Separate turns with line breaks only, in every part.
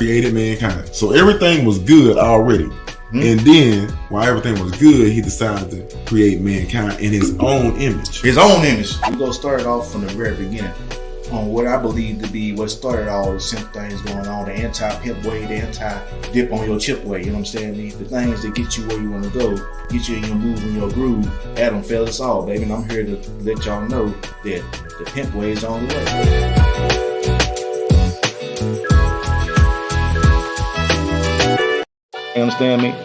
created mankind. So everything was good already. And then, while everything was good, he decided to create mankind in his own image.
His own image. We're going to start it off from the very beginning on what I believe to be what started all the simp things going on, the anti-pimp way, the anti-dip on your chip way, you know what I'm saying? The things that get you where you want to go, get you in your move and your groove. Adam fell us all, baby, and I'm here to let y'all know that the pimp way is on the way. You understand me?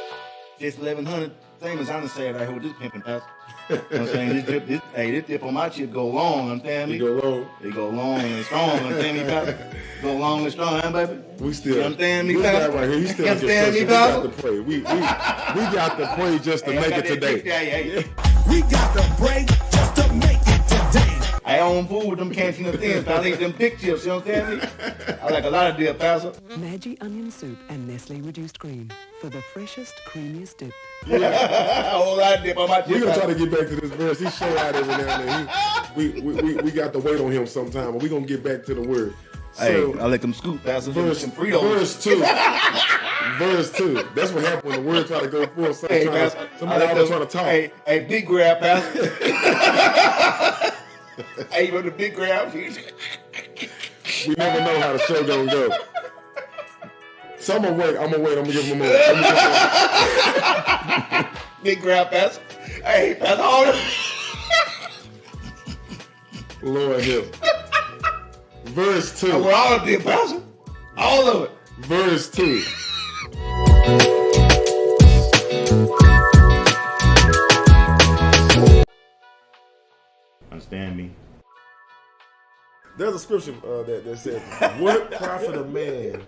This 1100 famous, I'm saying right here with this pimping pass. You know what I'm saying? This dip on my chip go long, understand me?
It go long.
It go long and strong, understand me, Pastor? Go long and strong, huh, baby?
We still,
you understand me,
this
Pastor?
guy right here, he still
understand me,
we got to pray. We got to pray just to make it today.
We got to pray just to make it today.
I don't fool with them canteen of things, I like them pick chips, you understand me? I like a lot of dip, Pastor.
Maggi onion soup and Nestle reduced cream for the freshest, creamiest dip.
A whole lot of dip on my chip.
We're going to try to get back to this verse. He show out every now and then. We got to wait on him sometime, but we're going to get back to the word.
So, hey, I let them scoop, Pastor.
Verse 2. Verse 2. That's what happened when the word try to go forth. Somebody always trying to talk.
Hey, big grab, Pastor. Hey, you know the big grab?
We never know how the show gonna go. So I'm gonna wait. I'm gonna give him a moment.
Big grab, Pastor. Hey, Pastor, hold on.
Lord help. Verse 2.
I want all of it, Pastor. All of it.
Verse 2.
Understand me?
There's a scripture that says, "What profit a man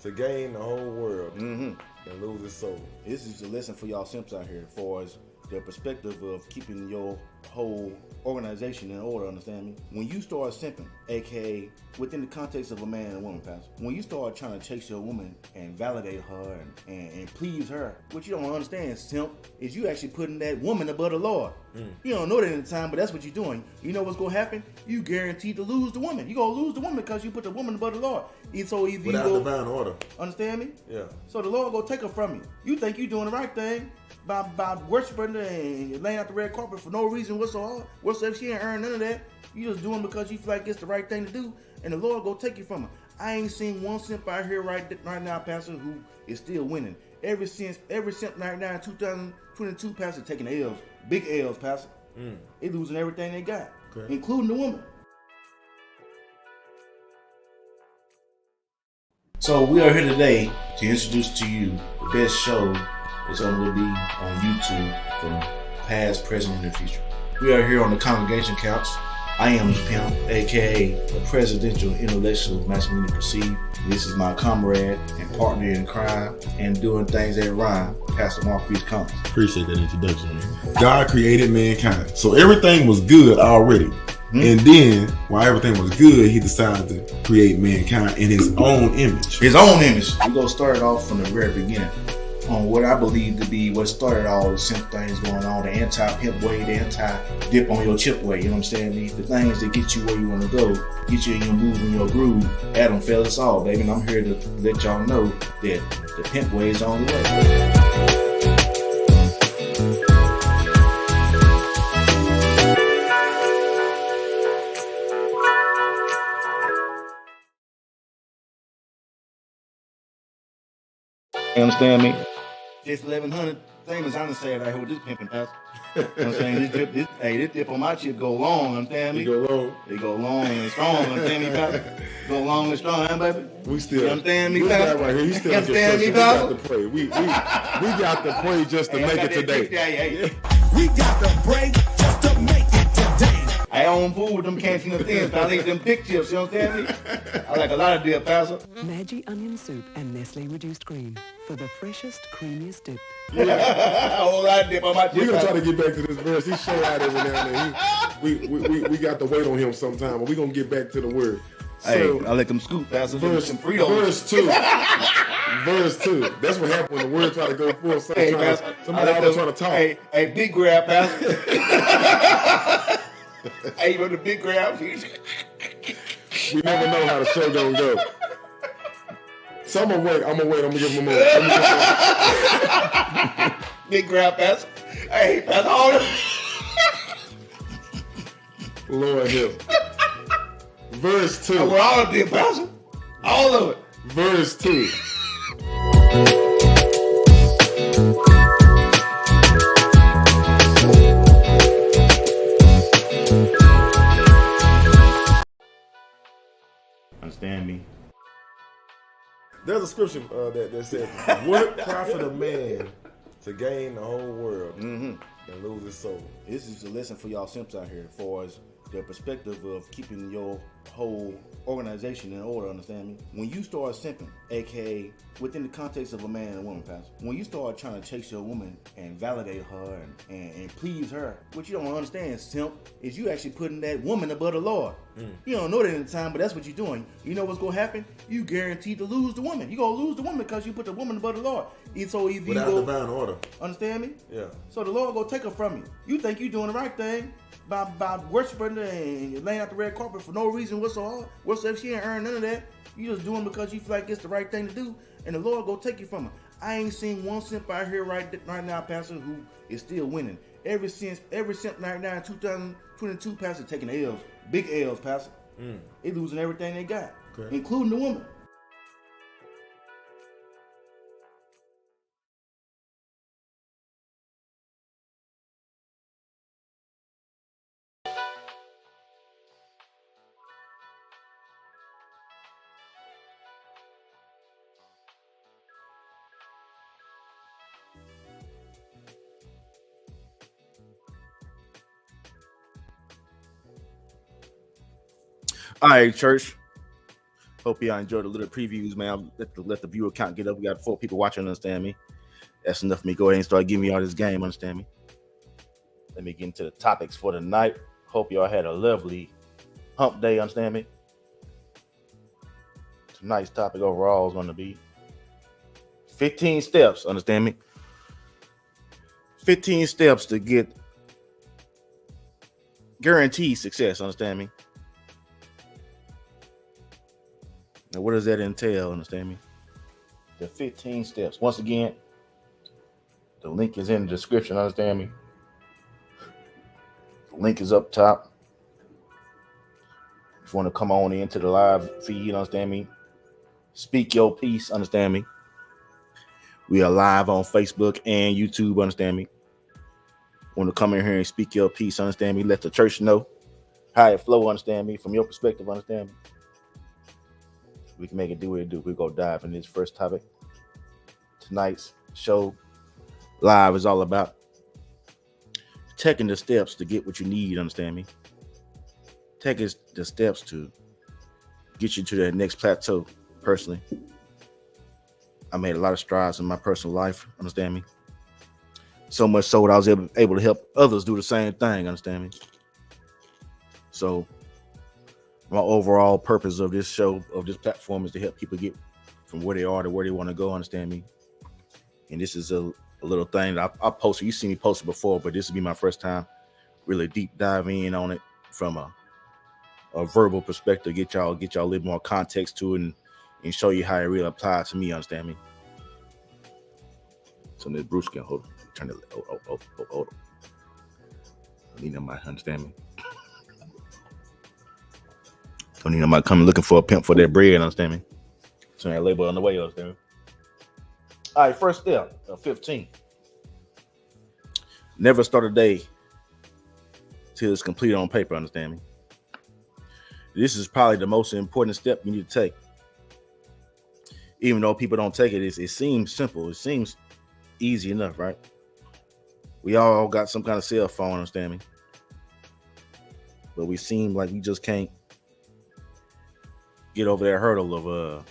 to gain the whole world and lose his soul?"
This is a lesson for y'all simps out here, as far as the perspective of keeping your whole organization in order. Understand me? When you start simping, aka within the context of a man and a woman, Pastor, when you start trying to chase your woman and validate her and please her, what you don't understand, simp, is you actually putting that woman above the Lord. You don't know that at the time, but that's what you're doing. You know what's gonna happen? You guaranteed to lose the woman. You gonna lose the woman because you put the woman above the Lord. So if
Without
you go,
divine order.
understand me?
Yeah.
So the Lord go take her from you. You think you doing the right thing by worshiping her and laying out the red carpet for no reason whatsoever. Whatsoever, she ain't earned none of that. You just doing because you feel like it's the right thing to do, and the Lord go take you from her. I ain't seen one simp out here right now, Pastor, who is still winning. Every simp right now in 2022, Pastor, taking L's, big L's, Pastor. They losing everything they got, including the woman. So we are here today to introduce to you the best show that's going to be on YouTube from past, present, and the future. We are here on the congregation couch. I am Pimp, aka the presidential intellectual masculinity perceived. This is my comrade and partner in crime and doing things that rhyme, Pastor Marquise Cummings.
Appreciate that introduction, man. God created mankind. So everything was good already. And then, while everything was good, he decided to create mankind in his own image.
His own image. We're going to start it off from the very beginning on what I believe to be what started all the simp things going on, the anti-pimp way, the anti-dip on your chip way, you know what I'm saying? The things that get you where you want to go, get you in your move and your groove. Adam fell us all, baby, and I'm here to let y'all know that the pimp way is on the way. You understand me? This 1100 famous, I'm saying right here with this pimping pass. You know what I'm saying? This dip on my chip go long, understand me?
It go long.
It go long and strong, understand me, Pastor? Go long and strong, huh, baby?
We still,
you understand me,
this
Pastor?
guy right here, he still
understand me,
we
Pastor?
got to pray. We got to pray just to make it today.
We got to pray just to make it today.
I don't fool with them canteen of things, I like them pick chips, you understand me? I like a lot of dip, Pastor.
Maggi onion soup and Nestle reduced cream for the freshest, creamiest dip.
A whole lot of dip on my chip.
We're going to try to get back to this verse. He show out every now and then. We got to wait on him sometime, but we're going to get back to the word.
So, hey, I let them scoop, Pastor.
Verse 2. Verse 2. That's what happened when the word try to go forth. Somebody always trying to talk.
Hey, big grab, Pastor. Hey, you know the big grab?
We never know how the show gonna go. So I'm gonna wait. I'm gonna give him a moment.
Big grab, Pastor. Hey, Pastor, all of
Lord help. Verse 2.
I want all of it, Pastor. All of it.
Verse 2.
Understand me?
There's a scripture that says, "What profit a man to gain the whole world and lose his soul?"
This is a lesson for y'all simps out here as far as the perspective of keeping your whole organization in order, understand me? When you start simping, aka within the context of a man and a woman, Pastor, when you start trying to chase your woman and validate her and please her, what you don't understand, simp, is you actually putting that woman above the Lord. You don't know that in the time, but that's what you're doing. You know what's going to happen? You guaranteed to lose the woman. You're going to lose the woman because you put the woman above the Lord. So if you
Without
go,
divine order.
understand me?
Yeah.
So the Lord go take her from you. You think you're doing the right thing by worshiping her and laying out the red carpet for no reason whatsoever. Whatsoever, she ain't earned none of that. You just doing because you feel like it's the right thing to do, and the Lord go take you from her. I ain't seen one simp out here right now, Pastor, who is still winning. Every simp right now in 2022, Pastor, taking L's, big L's, Pastor. They losing everything they got, including the woman. All right, church. Hope y'all enjoyed the little previews, man. Let the viewer count get up. We got 4 people watching, understand me? That's enough for me. Go ahead and start giving me all this game, understand me? Let me get into the topics for the night. Hope y'all had a lovely hump day, understand me? Tonight's topic overall is going to be 15 steps, understand me? 15 steps to get guaranteed success, understand me? Now, what does that entail? Understand me? The 15 steps. Once again, the link is in the description. Understand me? The link is up top. If you want to come on into the live feed, understand me? Speak your piece, understand me? We are live on Facebook and YouTube, understand me? Want to come in here and speak your piece, understand me? Let the church know how it flow, understand me? From your perspective, understand me? We can make it do what it do. We go dive in this first topic. Tonight's show live is all about taking the steps to get what you need, understand me? Taking the steps to get you to that next plateau, personally. I made a lot of strides in my personal life, understand me? So much so that I was able to help others do the same thing, understand me? So my overall purpose of this show, of this platform, is to help people get from where they are to where they want to go, understand me? And this is a little thing that I posted. You've seen me post it before, but this will be my first time really deep diving in on it from a verbal perspective, get y'all a little more context to it and show you how it really applies to me, understand me? So this Bruce can turn it. Hold on. I need nobody, understand me? Don't need nobody coming looking for a pimp for their bread, understand me? Turn that label on the way, understand me? All right, first step, 15. Never start a day till it's complete on paper, understand me? This is probably the most important step you need to take. Even though people don't take it, it seems simple. It seems easy enough, right? We all got some kind of cell phone, understand me? But we seem like we just can't get over that hurdle of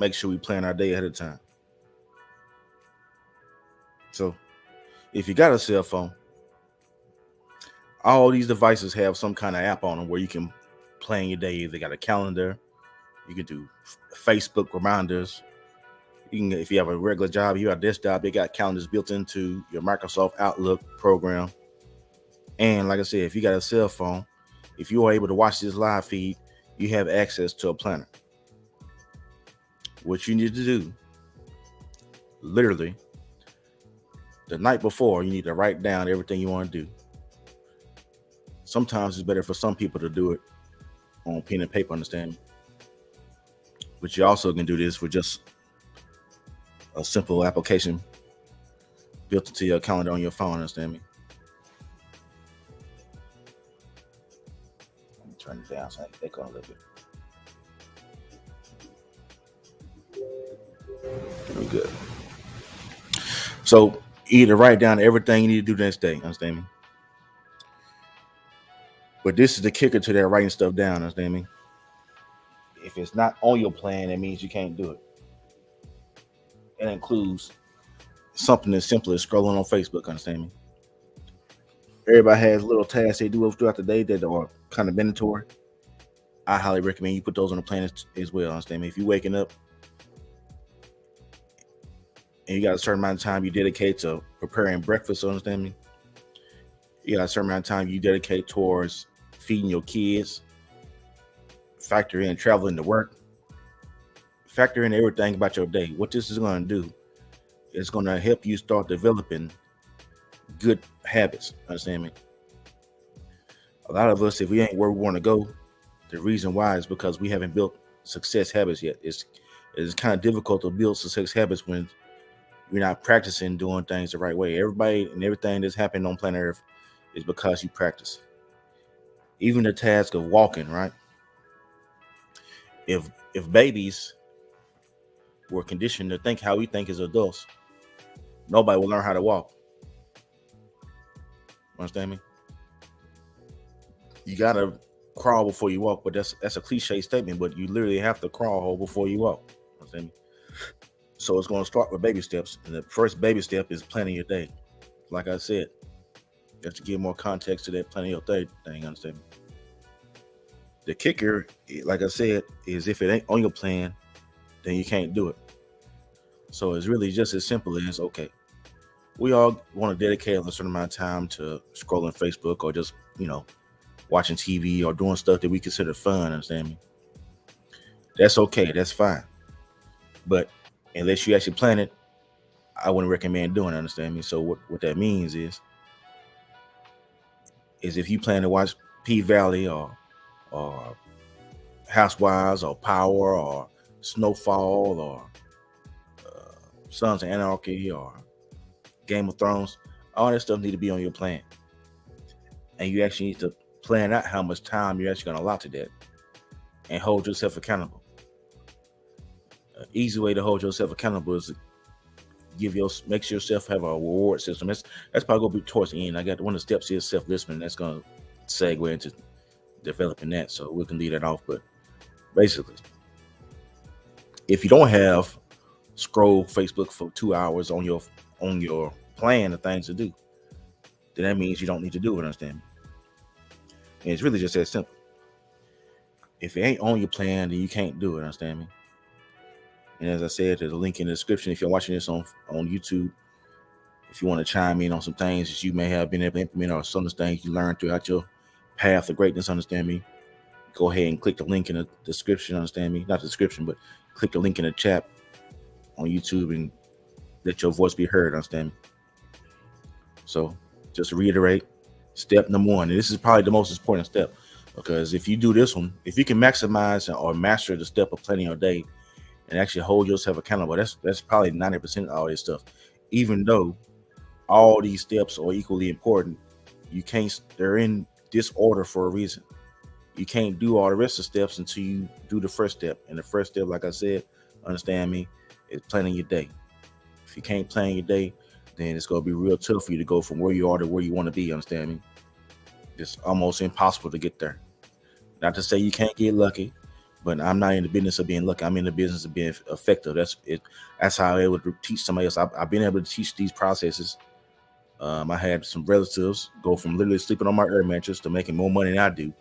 make sure we plan our day ahead of time. So if you got a cell phone, all these devices have some kind of app on them where you can plan your day. They got a calendar. You can do Facebook reminders. You can, if you have a regular job, you have a desk job, they got calendars built into your Microsoft Outlook program. And like I said, if you got a cell phone, if you are able to watch this live feed, you have access to a planner. what you need to do, literally, the night before, you need to write down everything you want to do. Sometimes it's better for some people to do it on pen and paper, understand me? But you also can do this with just a simple application built into your calendar on your phone, understand me? Let me turn it down so I can echo a little bit. Very good. So either write down everything you need to do the next day, understand me? But this is the kicker to that writing stuff down, understand me? If it's not on your plan, that means you can't do it. It includes something as simple as scrolling on Facebook, understand me? Everybody has little tasks they do throughout the day that are kind of mandatory. I highly recommend you put those on the plan as well, understand me? If you're waking up and you got a certain amount of time you dedicate to preparing breakfast, understand me? You got a certain amount of time you dedicate towards feeding your kids, factor in traveling to work, factor in everything about your day. What this is going to do is going to help you start developing good habits, understand me? A lot of us, if we ain't where we want to go, the reason why is because we haven't built success habits yet. It's kind of difficult to build success habits when you're not practicing doing things the right way. Everybody and everything that's happened on planet Earth is because you practice. Even the task of walking, right? If babies were conditioned to think how we think as adults, nobody will learn how to walk. Understand me? You gotta crawl before you walk, but that's a cliche statement, but you literally have to crawl before you walk. Understand me? So it's going to start with baby steps, and the first baby step is planning your day. Like I said, just to give more context to that planning your day thing, understand me? The kicker, like I said, is if it ain't on your plan, then you can't do it. So it's really just as simple as, okay, we all want to dedicate a certain amount of time to scrolling Facebook or just, watching TV or doing stuff that we consider fun, understand me? That's okay, that's fine. But unless you actually plan it, I wouldn't recommend doing it, understand me? So what that means is if you plan to watch P-Valley or Housewives or Power or Snowfall or Sons of Anarchy or Game of Thrones, all that stuff need to be on your plan. And you actually need to plan out how much time you're actually going to allot to that and hold yourself accountable. An easy way to hold yourself accountable is to make yourself have a reward system. That's probably going to be towards the end. I got one of the steps here, self-discipline. That's going to segue into developing that, so we can leave that off. But basically, if you don't have scroll Facebook for 2 hours on your plan of things to do, then that means you don't need to do it, understand me? And it's really just that simple. If it ain't on your plan, then you can't do it, understand me? And as I said, there's a link in the description if you're watching this on YouTube. If you want to chime in on some things that you may have been able to implement or some of the things you learned throughout your path of greatness, understand me? Go ahead and click the link in the description, understand me? Not the description, but click the link in the chat on YouTube and let your voice be heard, understand me? So just to reiterate, step number one, and this is probably the most important step, because if you do this one, if you can maximize or master the step of planning your day and actually hold yourself accountable, that's probably 90% of all this stuff. Even though all these steps are equally important, they're in this order for a reason. You can't do all the rest of the steps until you do the first step. And the first step, like I said, understand me, is planning your day. If you can't plan your day, then it's going to be real tough for you to go from where you are to where you want to be, understand me? It's almost impossible to get there. Not to say you can't get lucky, but I'm not in the business of being lucky. I'm in the business of being effective. That's how I was able to teach somebody else. I've been able to teach these processes. I had some relatives go from literally sleeping on my air mattress to making more money than I do.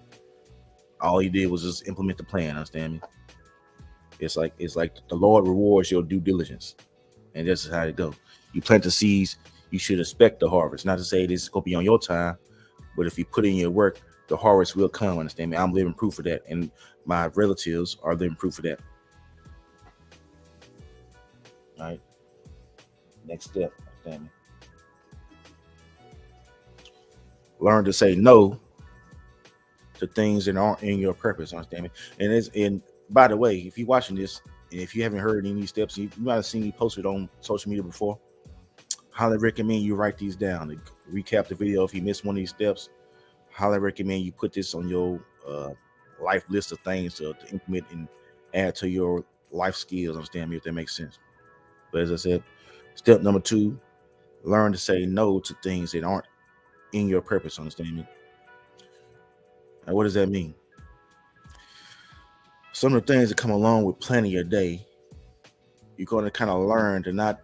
All he did was just implement the plan, understand me? It's like the Lord rewards your due diligence. And this is how it goes. You plant the seeds, you should expect the harvest. Not to say this is going to be on your time, but if you put in your work, the harvest will come, understand me? I'm living proof of that, and my relatives are living proof of that. All right. Next step, understand me? Learn to say no to things that aren't in your purpose, understand me? And by the way, if you're watching this, and if you haven't heard any of these steps, you might have seen me posted on social media before. Highly recommend you write these down to recap the video. If you missed one of these steps, highly recommend you put this on your life list of things to implement and add to your life skills, understand me, if that makes sense. But as I said, step number 2, learn to say no to things that aren't in your purpose, understand me? Now, what does that mean? Some of the things that come along with planning your day, you're going to kind of learn to not,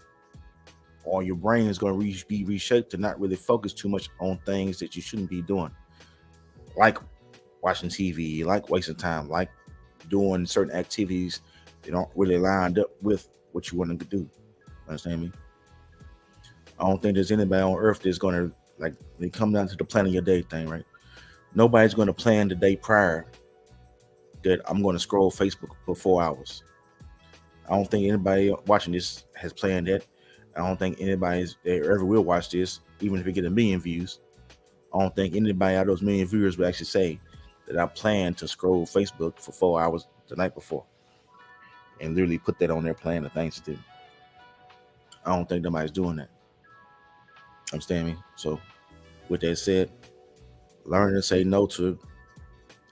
or your brain is going to be reshaped to not really focus too much on things that you shouldn't be doing, like watching TV, like wasting time, like doing certain activities that aren't really lined up with what you want to do. Understand me? I don't think there's anybody on earth that's going to, like, they come down to the planning your day thing, right? Nobody's going to plan the day prior that I'm going to scroll Facebook for 4 hours. I don't think anybody watching this has planned that. I don't think anybody ever will watch this, even if it get 1 million views. I don't think anybody out of those 1 million viewers will actually say that I plan to scroll Facebook for 4 hours the night before and literally put that on their plan of things to do. I don't think nobody's doing that. Understand me? So with that said, learn to say no to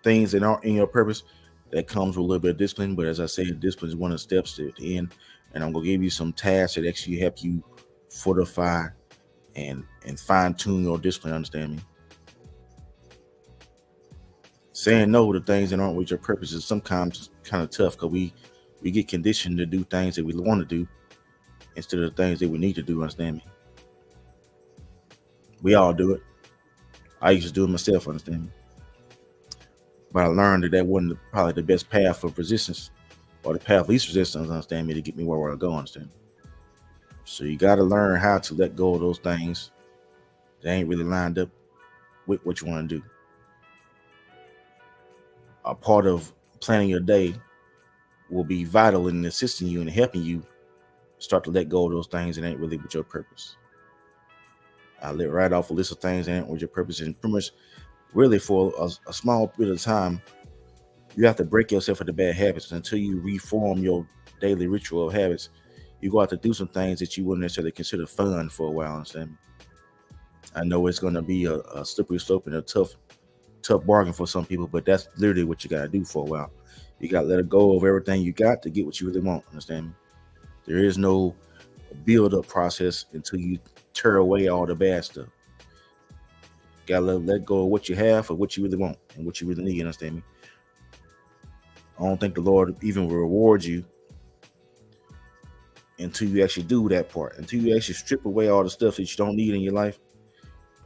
things that aren't in your purpose. That comes with a little bit of discipline, but as I said, discipline is one of the steps to the end. And I'm gonna give you some tasks that actually help you fortify and fine-tune your discipline, understand me? Saying no to things that aren't with your purpose is sometimes kind of tough because we get conditioned to do things that we want to do instead of the things that we need to do, understand me? We all do it. I used to do it myself, understand me? But I learned that wasn't probably the best path of resistance, or the path of least resistance, understand me, to get me where I want to go, understand me? So you got to learn how to let go of those things that ain't really lined up with what you want to do. A part of planning your day will be vital in assisting you and helping you start to let go of those things that ain't really with your purpose. I let right off a list of things that ain't with your purpose, and pretty much really for a small bit of time, you have to break yourself of the bad habits until you reform your daily ritual of habits. You go out to do some things that you wouldn't necessarily consider fun for a while, understand me? I know it's going to be a slippery slope and a tough bargain for some people, but that's literally what you got to do for a while. You got to let go of everything you got to get what you really want, understand me? There is no build-up process until you tear away all the bad stuff. You got to let go of what you have for what you really want and what you really need, understand me? I don't think the Lord even will reward you until you actually do that part. Until you actually strip away all the stuff that you don't need in your life,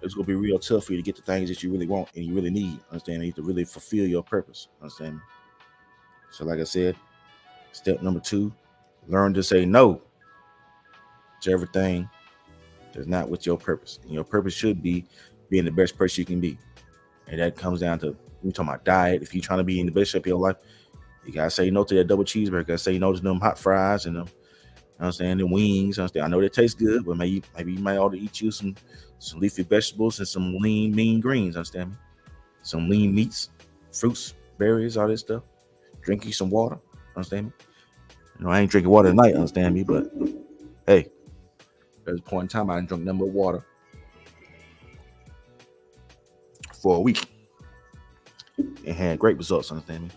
it's going to be real tough for you to get the things that you really want and you really need, understand me, to really fulfill your purpose, understand me? So like I said, step number 2, learn to say no to everything that's not with your purpose. And your purpose should be being the best person you can be. And that comes down to, we're talking about diet. If you're trying to be in the best shape of your life, you gotta say no to that double cheeseburger. You gotta say no to them hot fries and them, you know what I'm saying, the wings. I know they taste good, but maybe you might ought to eat you some leafy vegetables and some lean, mean greens, understand me? Some lean meats, fruits, berries, all this stuff. Drink you some water, understand me? You know, I ain't drinking water tonight, understand me? But hey, there's a point in time I didn't drink nothing but water for a week and had great results, understand me?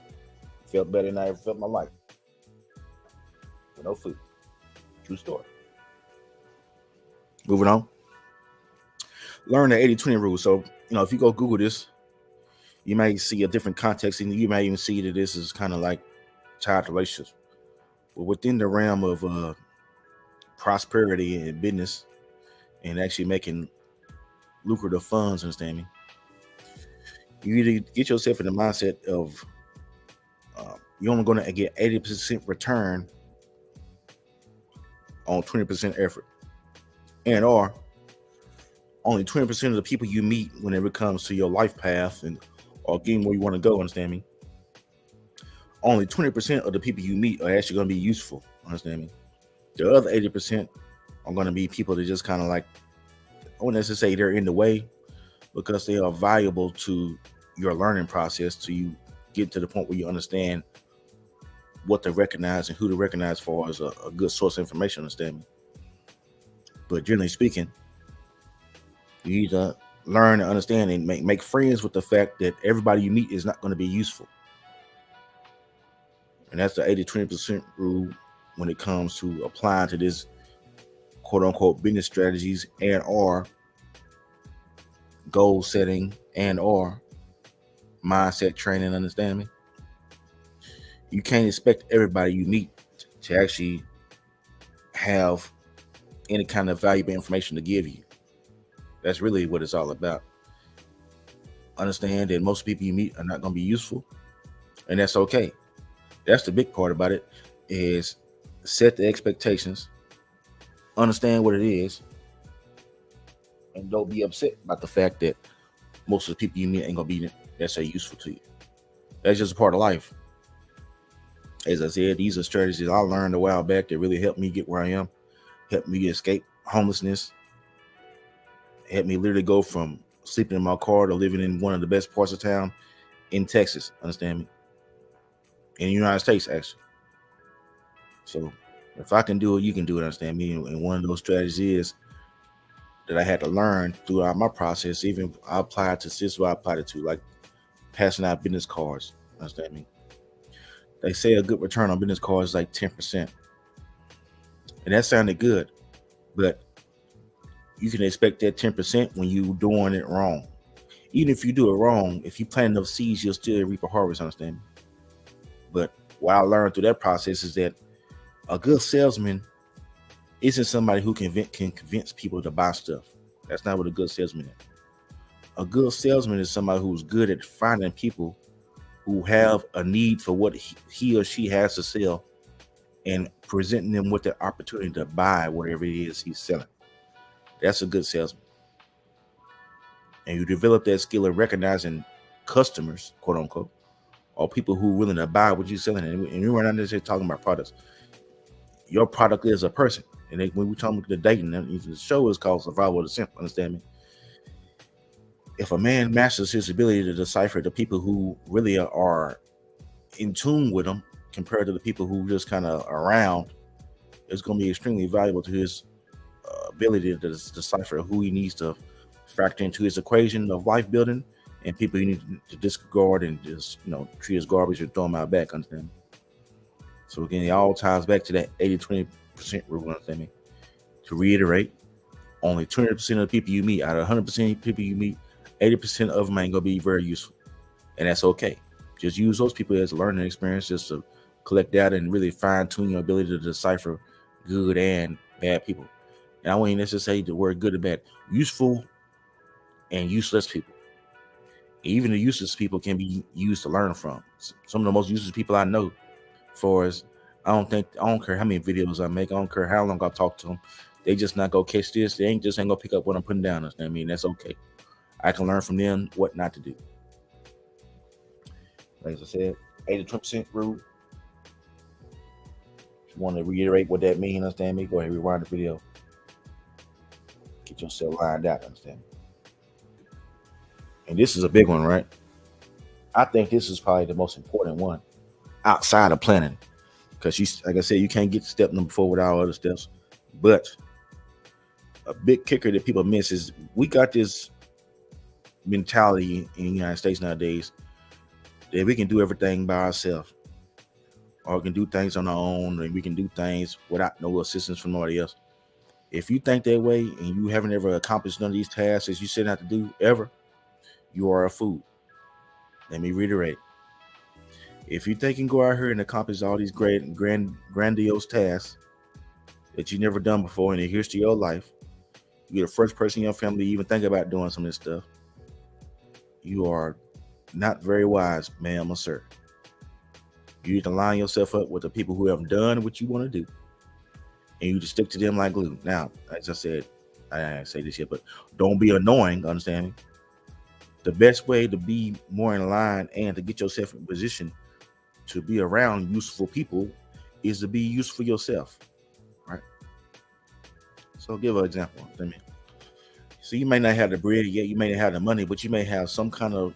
Felt better than I ever felt in my life with no food. True story. Moving on. Learn the 80-20 rule. So, if you go Google this, you may see a different context, and you may even see that this is kind of like tied to relationships. But within the realm of prosperity and business and actually making lucrative funds, understand me? You need to get yourself in the mindset of you're only going to get 80% return on 20% effort, and or only 20% of the people you meet whenever it comes to your life path and or getting where you want to go, understand me? Only 20% of the people you meet are actually going to be useful, understand me? The other 80% are going to be people that just kind of like, I wouldn't necessarily say they're in the way, because they are valuable to your learning process till you get to the point where you understand what to recognize and who to recognize for as a good source of information, understand me? But generally speaking, you need to learn and understand and make friends with the fact that everybody you meet is not going to be useful. And that's the 80-20% rule when it comes to applying to this quote unquote business strategies and or goal setting and or mindset training, understand me? You can't expect everybody you meet to actually have any kind of valuable information to give you. That's really what it's all about. Understand that most people you meet are not going to be useful, and that's okay. That's the big part about it, is set the expectations, understand what it is, and don't be upset about the fact that most of the people you meet ain't going to be necessarily useful to you. That's just a part of life. As I said, these are strategies I learned a while back that really helped me get where I am, helped me escape homelessness, helped me literally go from sleeping in my car to living in one of the best parts of town in Texas, understand me? In the United States, actually. So if I can do it, you can do it, understand me? And one of those strategies is that I had to learn throughout my process. Even I applied to this, what I applied it to, like passing out business cards, understand me? They say a good return on business cards is like 10%. And that sounded good, but you can expect that 10% when you're doing it wrong. Even if you do it wrong, if you plant enough seeds, you'll still reap a harvest, understand me? But what I learned through that process is that a good salesman isn't somebody who can convince people to buy stuff. That's not what a good salesman is. A good salesman is somebody who's good at finding people who have a need for what he or she has to sell and presenting them with the opportunity to buy whatever it is he's selling. That's a good salesman. And you develop that skill of recognizing customers, quote unquote, or people who are willing to buy what you're selling. And we're not necessarily talking about products. Your product is a person. And when we're talking about the dating, the show is called Survival of the Simp, understand me? If a man masters his ability to decipher the people who really are in tune with him compared to the people who just kind of around, it's going to be extremely valuable to his ability to decipher who he needs to factor into his equation of life building and people he needs to disregard and just, treat as garbage and throw them out back, understand me? So again, it all ties back to that 80-20% rule, understand me? To reiterate, only 20% of the people you meet, out of 100% of people you meet, 80% of them ain't gonna be very useful, and that's okay. Just use those people as a learning experience, just to collect data and really fine tune your ability to decipher good and bad people. And I won't necessarily say the word good or bad, useful and useless people. Even the useless people can be used to learn from. Some of the most useless people I know, for as I don't care how many videos I make, I don't care how long I talk to them, they just not go catch this. They ain't gonna pick up what I'm putting down. I mean, that's okay. I can learn from them what not to do. Like I said, 80-20% rule. If you want to reiterate what that means, understand me, go ahead and rewind the video. Get yourself lined out, understand me? And this is a big one, right? I think this is probably the most important one outside of planning. Because like I said, you can't get to step number 4 without other steps. But a big kicker that people miss is we got this mentality in the United States nowadays that we can do everything by ourselves, or we can do things on our own, and we can do things without no assistance from nobody else. If you think that way and you haven't ever accomplished none of these tasks that you set out to do ever, you are a fool. Let me reiterate. If you think you can go out here and accomplish all these great grandiose tasks that you never done before in the history of your life, you're the first person in your family to even think about doing some of this stuff, you are not very wise, ma'am or sir. You need to line yourself up with the people who have done what you want to do, and you just stick to them like glue. Now, as I said, I didn't say this yet, but don't be annoying, understand me? The best way to be more in line and to get yourself in position to be around useful people is to be useful yourself, right? So give an example. I mean, so you may not have the bread yet, you may not have the money, but you may have some kind of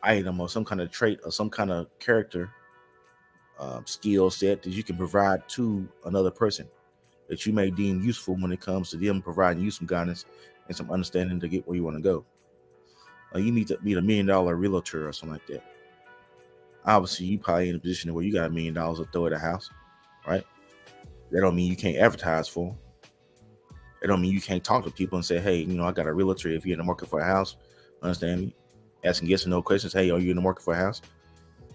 item or some kind of trait or some kind of character skill set that you can provide to another person that you may deem useful when it comes to them providing you some guidance and some understanding to get where you want to go. You need to meet $1 million realtor or something like that. Obviously, you probably in a position where you got $1 million to throw at a house, right? That don't mean you can't advertise for them. It don't mean you can't talk to people and say, hey, I got a realtor. If you're in the market for a house, understand me? Asking yes or no questions. Hey, are you in the market for a house?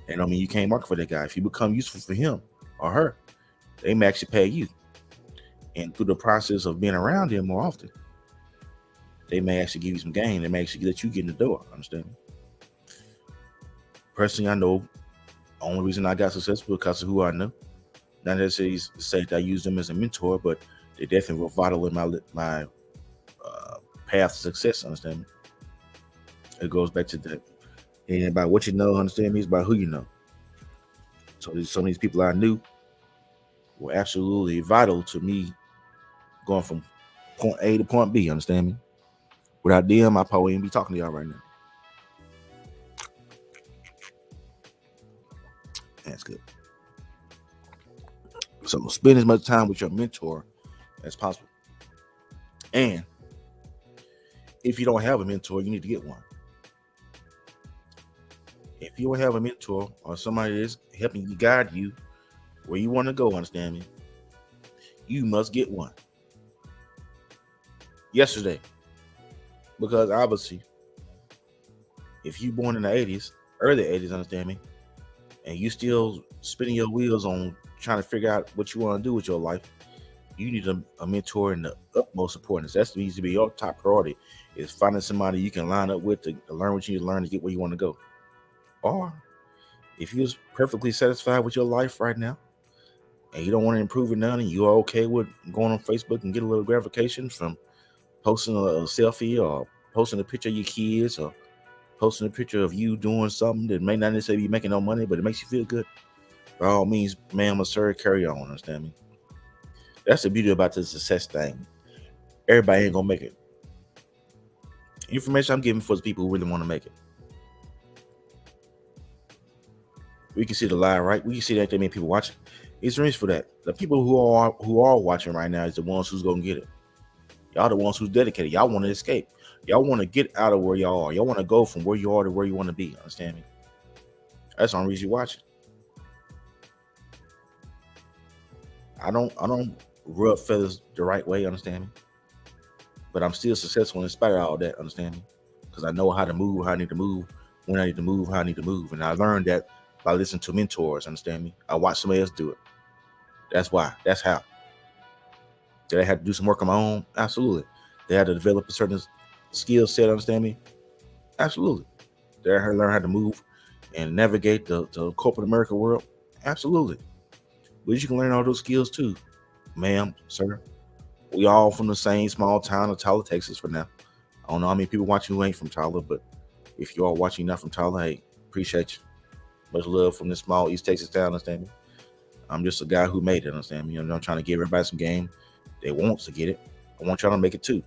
It don't mean you can't market for that guy. If you become useful for him or her, they may actually pay you. And through the process of being around them more often, they may actually give you some gain. They may actually let you get in the door. Understand me? Personally, I know the only reason I got successful because of who I know. Not necessarily to say that I use them as a mentor, but they definitely were vital in my path to success. Understand me? It goes back to that. It ain't about what you know, understand me? It's about who you know. So some of these people I knew were absolutely vital to me going from point A to point B, understand me? Without them, I probably wouldn't be talking to y'all right now. That's good. So spend as much time with your mentor as possible. And if you don't have a mentor, you need to get one. If you don't have a mentor or somebody that's helping you guide you where you want to go, understand me, you must get one. Yesterday. Because obviously, if you born in the 80s, early 80s, understand me, and you still spinning your wheels on trying to figure out what you want to do with your life, you need a mentor in the utmost importance. That needs to be your top priority, is finding somebody you can line up with to learn what you need to learn to get where you want to go. Or if you're perfectly satisfied with your life right now and you don't want to improve it none and you're okay with going on Facebook and get a little gratification from posting a selfie or posting a picture of your kids or posting a picture of you doing something that may not necessarily be making no money, but it makes you feel good, by all means, ma'am or sir, carry on, understand me? That's the beauty about the success thing. Everybody ain't gonna make it. Information I'm giving for the people who really want to make it. We can see the lie, right? We can see that there many people watching. It's a reason for that. The people who are watching right now is the ones who's gonna get it. Y'all the ones who's dedicated. Y'all want to escape. Y'all want to get out of where y'all are. Y'all want to go from where you are to where you want to be. Understand me? That's the only reason you're watching. I don't rub feathers the right way, understand me? But I'm still successful in spite of all that, understand me? Because I know how to move, how I need to move, when I need to move, how I need to move. And I learned that by listening to mentors, understand me? I watched somebody else do it. That's why. That's how. Did I have to do some work on my own? Absolutely. They had to develop a certain skill set, understand me? Absolutely. Did I learn how to move and navigate the corporate America world? Absolutely. But you can learn all those skills too, ma'am, sir. We all from the same small town of Tyler, Texas for now. I don't know how many people watching who ain't from Tyler, but if you are watching not from Tyler, hey, appreciate you. Much love from this small East Texas town, understand me? I'm just a guy who made it, understand me? I'm trying to give everybody some game. They want to get it. I want y'all to make it too.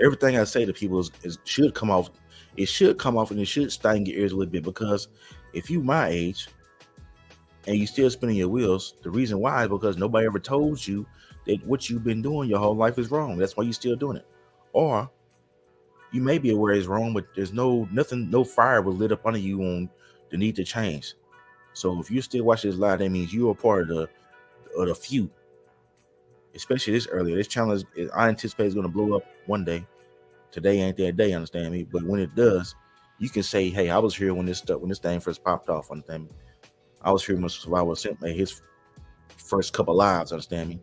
Everything I say to people should come off. It should come off and it should sting your ears a little bit, because if you my age and you still spinning your wheels, the reason why is because nobody ever told you that what you've been doing your whole life is wrong. That's why you're still doing it. Or you may be aware it's wrong, but there's no fire was lit up under you on the need to change. So if you still watch this live, that means you are part of the few. Especially this earlier. This channel I anticipate is going to blow up one day. Today ain't that day, understand me? But when it does, you can say, hey, I was here when this thing first popped off, understand me? I was here when Survival Simp made his first couple lives, understand me?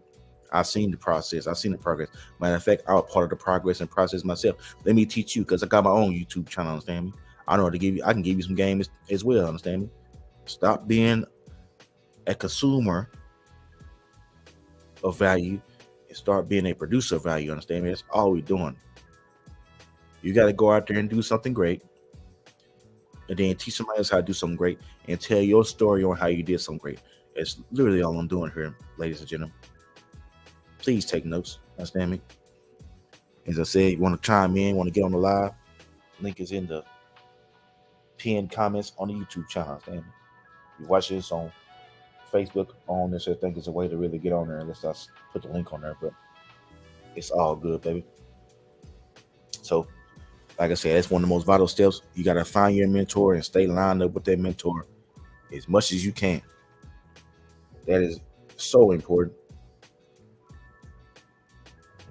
I've seen the process. I've seen the progress. Matter of fact, I was part of the progress and process myself. Let me teach you, because I got my own YouTube channel, understand me? I know how to give you. I can give you some games as well, understand me? Stop being a consumer of value and start being a producer of value, understand me? That's all we're doing. You got to go out there and do something great, and then teach somebody else how to do something great, and tell your story on how you did something great. It's literally all I'm doing here, ladies and gentlemen. please take notes. Understand me? As I said, you want to chime in, want to get on the live, link is in the pinned comments on the YouTube channel. Understand me? You watch this on Facebook on this, I think it's a way to really get on there. Let's just put the link on there, but it's all good, baby. So, like I said, that's one of the most vital steps. You got to find your mentor and stay lined up with that mentor as much as you can. That is so important.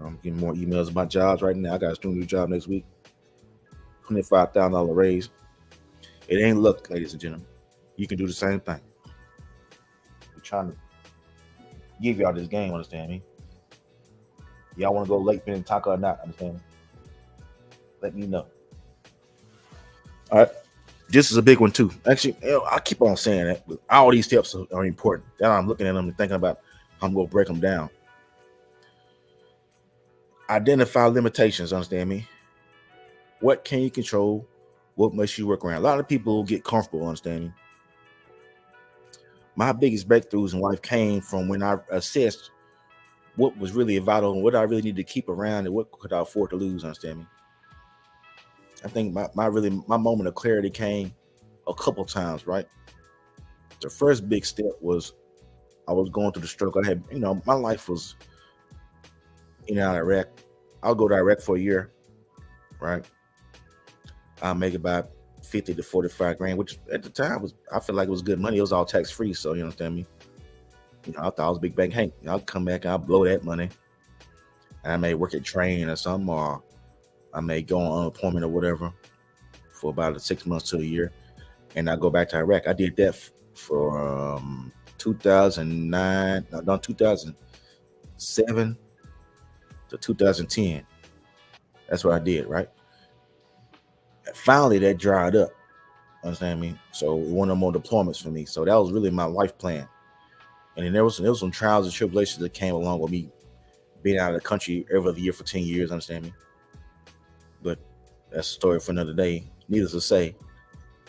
I'm getting more emails about jobs right now. I got a student new job next week. $25,000 raise. It ain't luck, ladies and gentlemen. You can do the same thing. We're trying to give y'all this game, understand me? Y'all want to go Lake Minnetonka or not, understand me? Let me know. All right. This is a big one too. Actually, I keep on saying that, but all these steps are important. Then I'm looking at them and thinking about how I'm going to break them down. Identify limitations, understand me? What can you control? What must you work around? A lot of people get comfortable, understand me? My biggest breakthroughs in life came from when I assessed what was really vital and what I really needed to keep around and what could I afford to lose, understand me? I think my moment of clarity came a couple times, right? The first big step was I was going through the struggle. I had, my life was in and out of Iraq. I'll go to Iraq for a year, right? I'll make about 50 to 45 grand, which at the time I feel like it was good money. It was all tax free, so you understand me. I thought I was Big Bank Hank. I'll come back and I'll blow that money. And I may work at Train or something, or I may go on unemployment or whatever for about 6 months to a year, and I go back to Iraq. I did that for 2007 to 2010. That's what I did, right? Finally, that dried up. Understand me? So one of more deployments for me. So that was really my life plan. And then there was some trials and tribulations that came along with me being out of the country every other year for 10 years. Understand me? But that's a story for another day. Needless to say,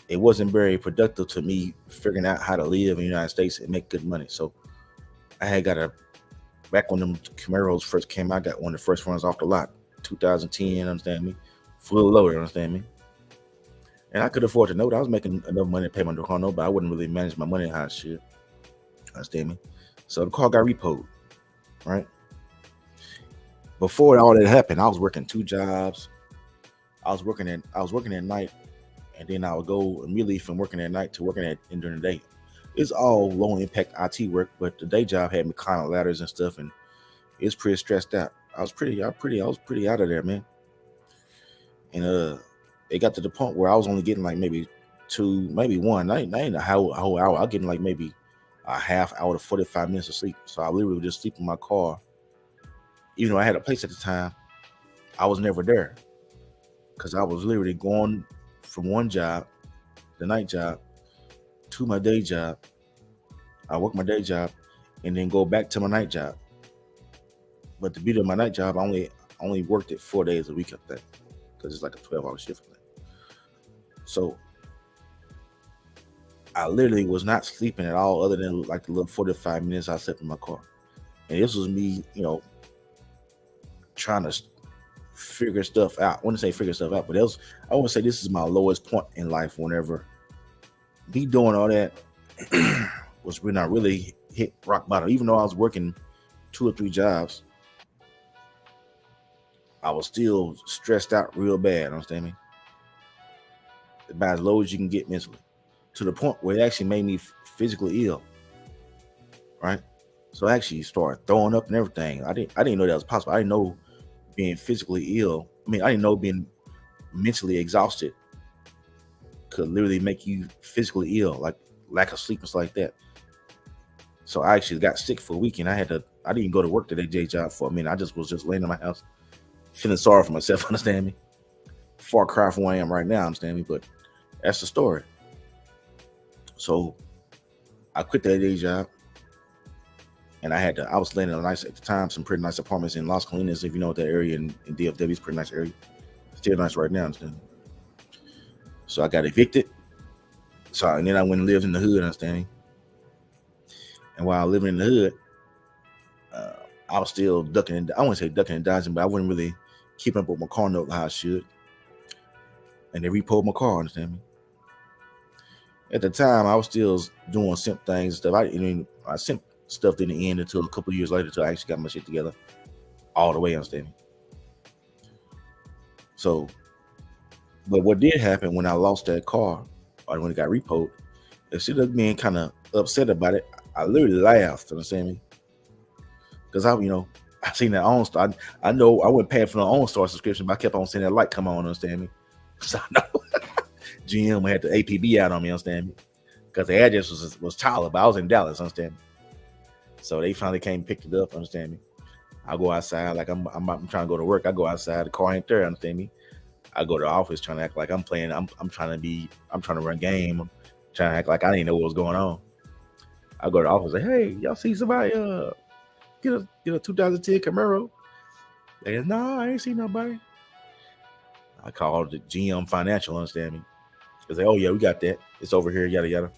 it wasn't very productive to me figuring out how to live in the United States and make good money. So I had back when them Camaros first came out, I got one of the first ones off the lot, 2010, understand me? Full loader, understand me? And I could afford to note I was making enough money to pay my car note, but I wouldn't really manage my money how I should. Understand me? So the car got repoed, right? Before all that happened, I was working 2 jobs. I was working at night, and then I would go immediately from working at night to working during the day. It's all low impact IT work, but the day job had me climbing ladders and stuff, and it's pretty stressed out. I was pretty out of there, man. And it got to the point where I was only getting like maybe 2, maybe 1. I ain't a whole hour. I was getting like maybe a half hour to 45 minutes of sleep. So I literally would just sleep in my car. Even though I had a place at the time, I was never there because I was literally going from one job, the night job, to my day job. I work my day job and then go back to my night job. But to be to my night job, I only worked it 4 days a week at that because it's like a 12-hour shift. So I literally was not sleeping at all other than like the little 45 minutes I slept in my car. And this was me, trying to figure stuff out. I wouldn't say figure stuff out, but I would say this is my lowest point in life whenever me doing all that was when I really hit rock bottom. Even though I was working 2 or 3 jobs, I was still stressed out real bad, understand me? About as low as you can get mentally, to the point where it actually made me physically ill, right? So I actually started throwing up and everything. I didn't know that was possible. I didn't know being physically ill. I didn't know being mentally exhausted could literally make you physically ill, like lack of sleep and stuff like that. So I actually got sick for a week, and I didn't even go to work to that day job for a minute. I was just laying in my house, feeling sorry for myself, understand me? Far cry from where I am right now, understand me? But that's the story. So I quit that day job, and I was laying in at the time, some pretty nice apartments in Las Colinas, if you know what that area in DFW is, pretty nice area. Still nice right now, understand? So I got evicted. And then I went and lived in the hood, understand me? And while living in the hood, I was still ducking and I wouldn't say ducking and dodging, but I wasn't really keeping up with my car note how I should. And they repoed my car, understand me? At the time, I was still doing simp things and stuff. I simp stuff didn't end until a couple of years later until I actually got my shit together all the way, understand me? So, but what did happen when I lost that car or when it got repoed, instead of being kind of upset about it, I literally laughed, understand me? Because I seen that OnStar. I know I went paying for the OnStar subscription, but I kept on seeing that light come on, understand me? So I know GM had the APB out on me, understand me? Because the address was Tyler, but I was in Dallas, understand me? So they finally came and picked it up, understand me? I go outside like I'm trying to go to work. I go outside, the car ain't there, understand me? I go to the office trying to act like I'm playing. I'm trying to run game. I'm trying to act like I didn't know what was going on. I go to the office like, hey, y'all see somebody get a 2010 Camaro? They said, no, I ain't seen nobody. I called the GM Financial, understand me? They say, oh yeah, we got that. It's over here, yada yada.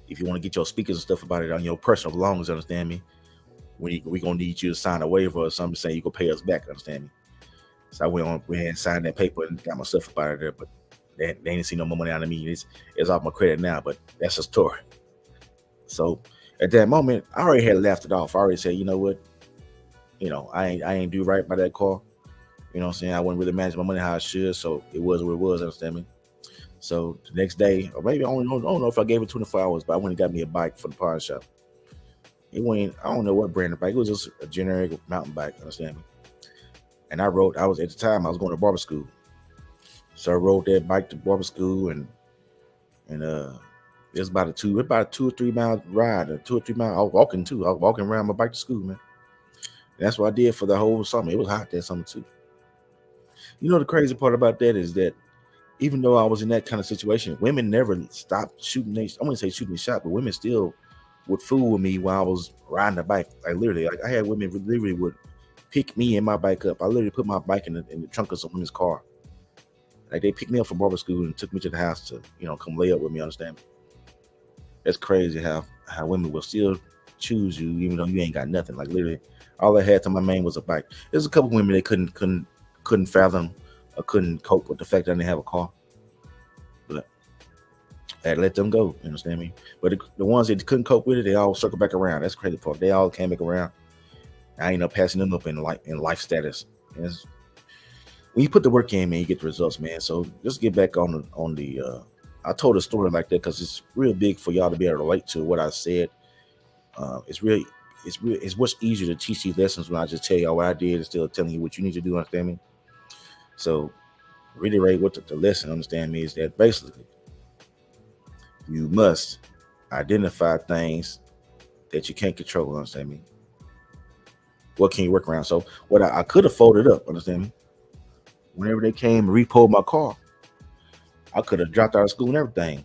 If you want to get your speakers and stuff about it on your personal belongings, understand me? We gonna need you to sign a waiver or something saying you can pay us back, understand me? So I went ahead and signed that paper and got my stuff up out of there, but they ain't seen no more money out of me. It's off my credit now, but that's a story. So at that moment, I already had laughed it off. I already said, you know what? I ain't do right by that car. You know what I'm saying? I wasn't really managing my money how I should, so it was what it was, understand me? So the next day, or maybe I don't know if I gave it 24 hours, but I went and got me a bike for the pawn shop. I don't know what brand of bike. It was just a generic mountain bike, understand me? And at the time I was going to barber school. So I rode that bike to barber school and it was about a 2 or 3 mile ride, or 2 or 3 miles. I was walking too. I was walking around my bike to school, man. And that's what I did for the whole summer. It was hot that summer too. The crazy part about that is that even though I was in that kind of situation, women never stopped shooting. I wouldn't say shooting the shot, but women still would fool with me while I was riding the bike. Like literally, like I had women literally would pick me and my bike up. I literally put my bike in the trunk of someone's car. Like they picked me up from barber school and took me to the house to, come lay up with me, understand me? That's crazy how women will still choose you even though you ain't got nothing. Like literally, all I had to my main was a bike. There's a couple women that couldn't fathom or couldn't cope with the fact that I didn't have a car. But I had to let them go, you understand me? But the ones that couldn't cope with it, they all circle back around. That's the crazy part. They all came back around. I ended up passing them up in life status. And when you put the work in, man, you get the results, man. So just get back on the I told a story like that because it's real big for y'all to be able to relate to what I said. It's much easier to teach these lessons when I just tell y'all what I did instead of telling you what you need to do, understand me? So reiterate what the lesson, understand me, is that basically you must identify things that you can't control, understand me? What can you work around? So what I could have folded up, understand me? Whenever they came and repoed my car, I could have dropped out of school and everything.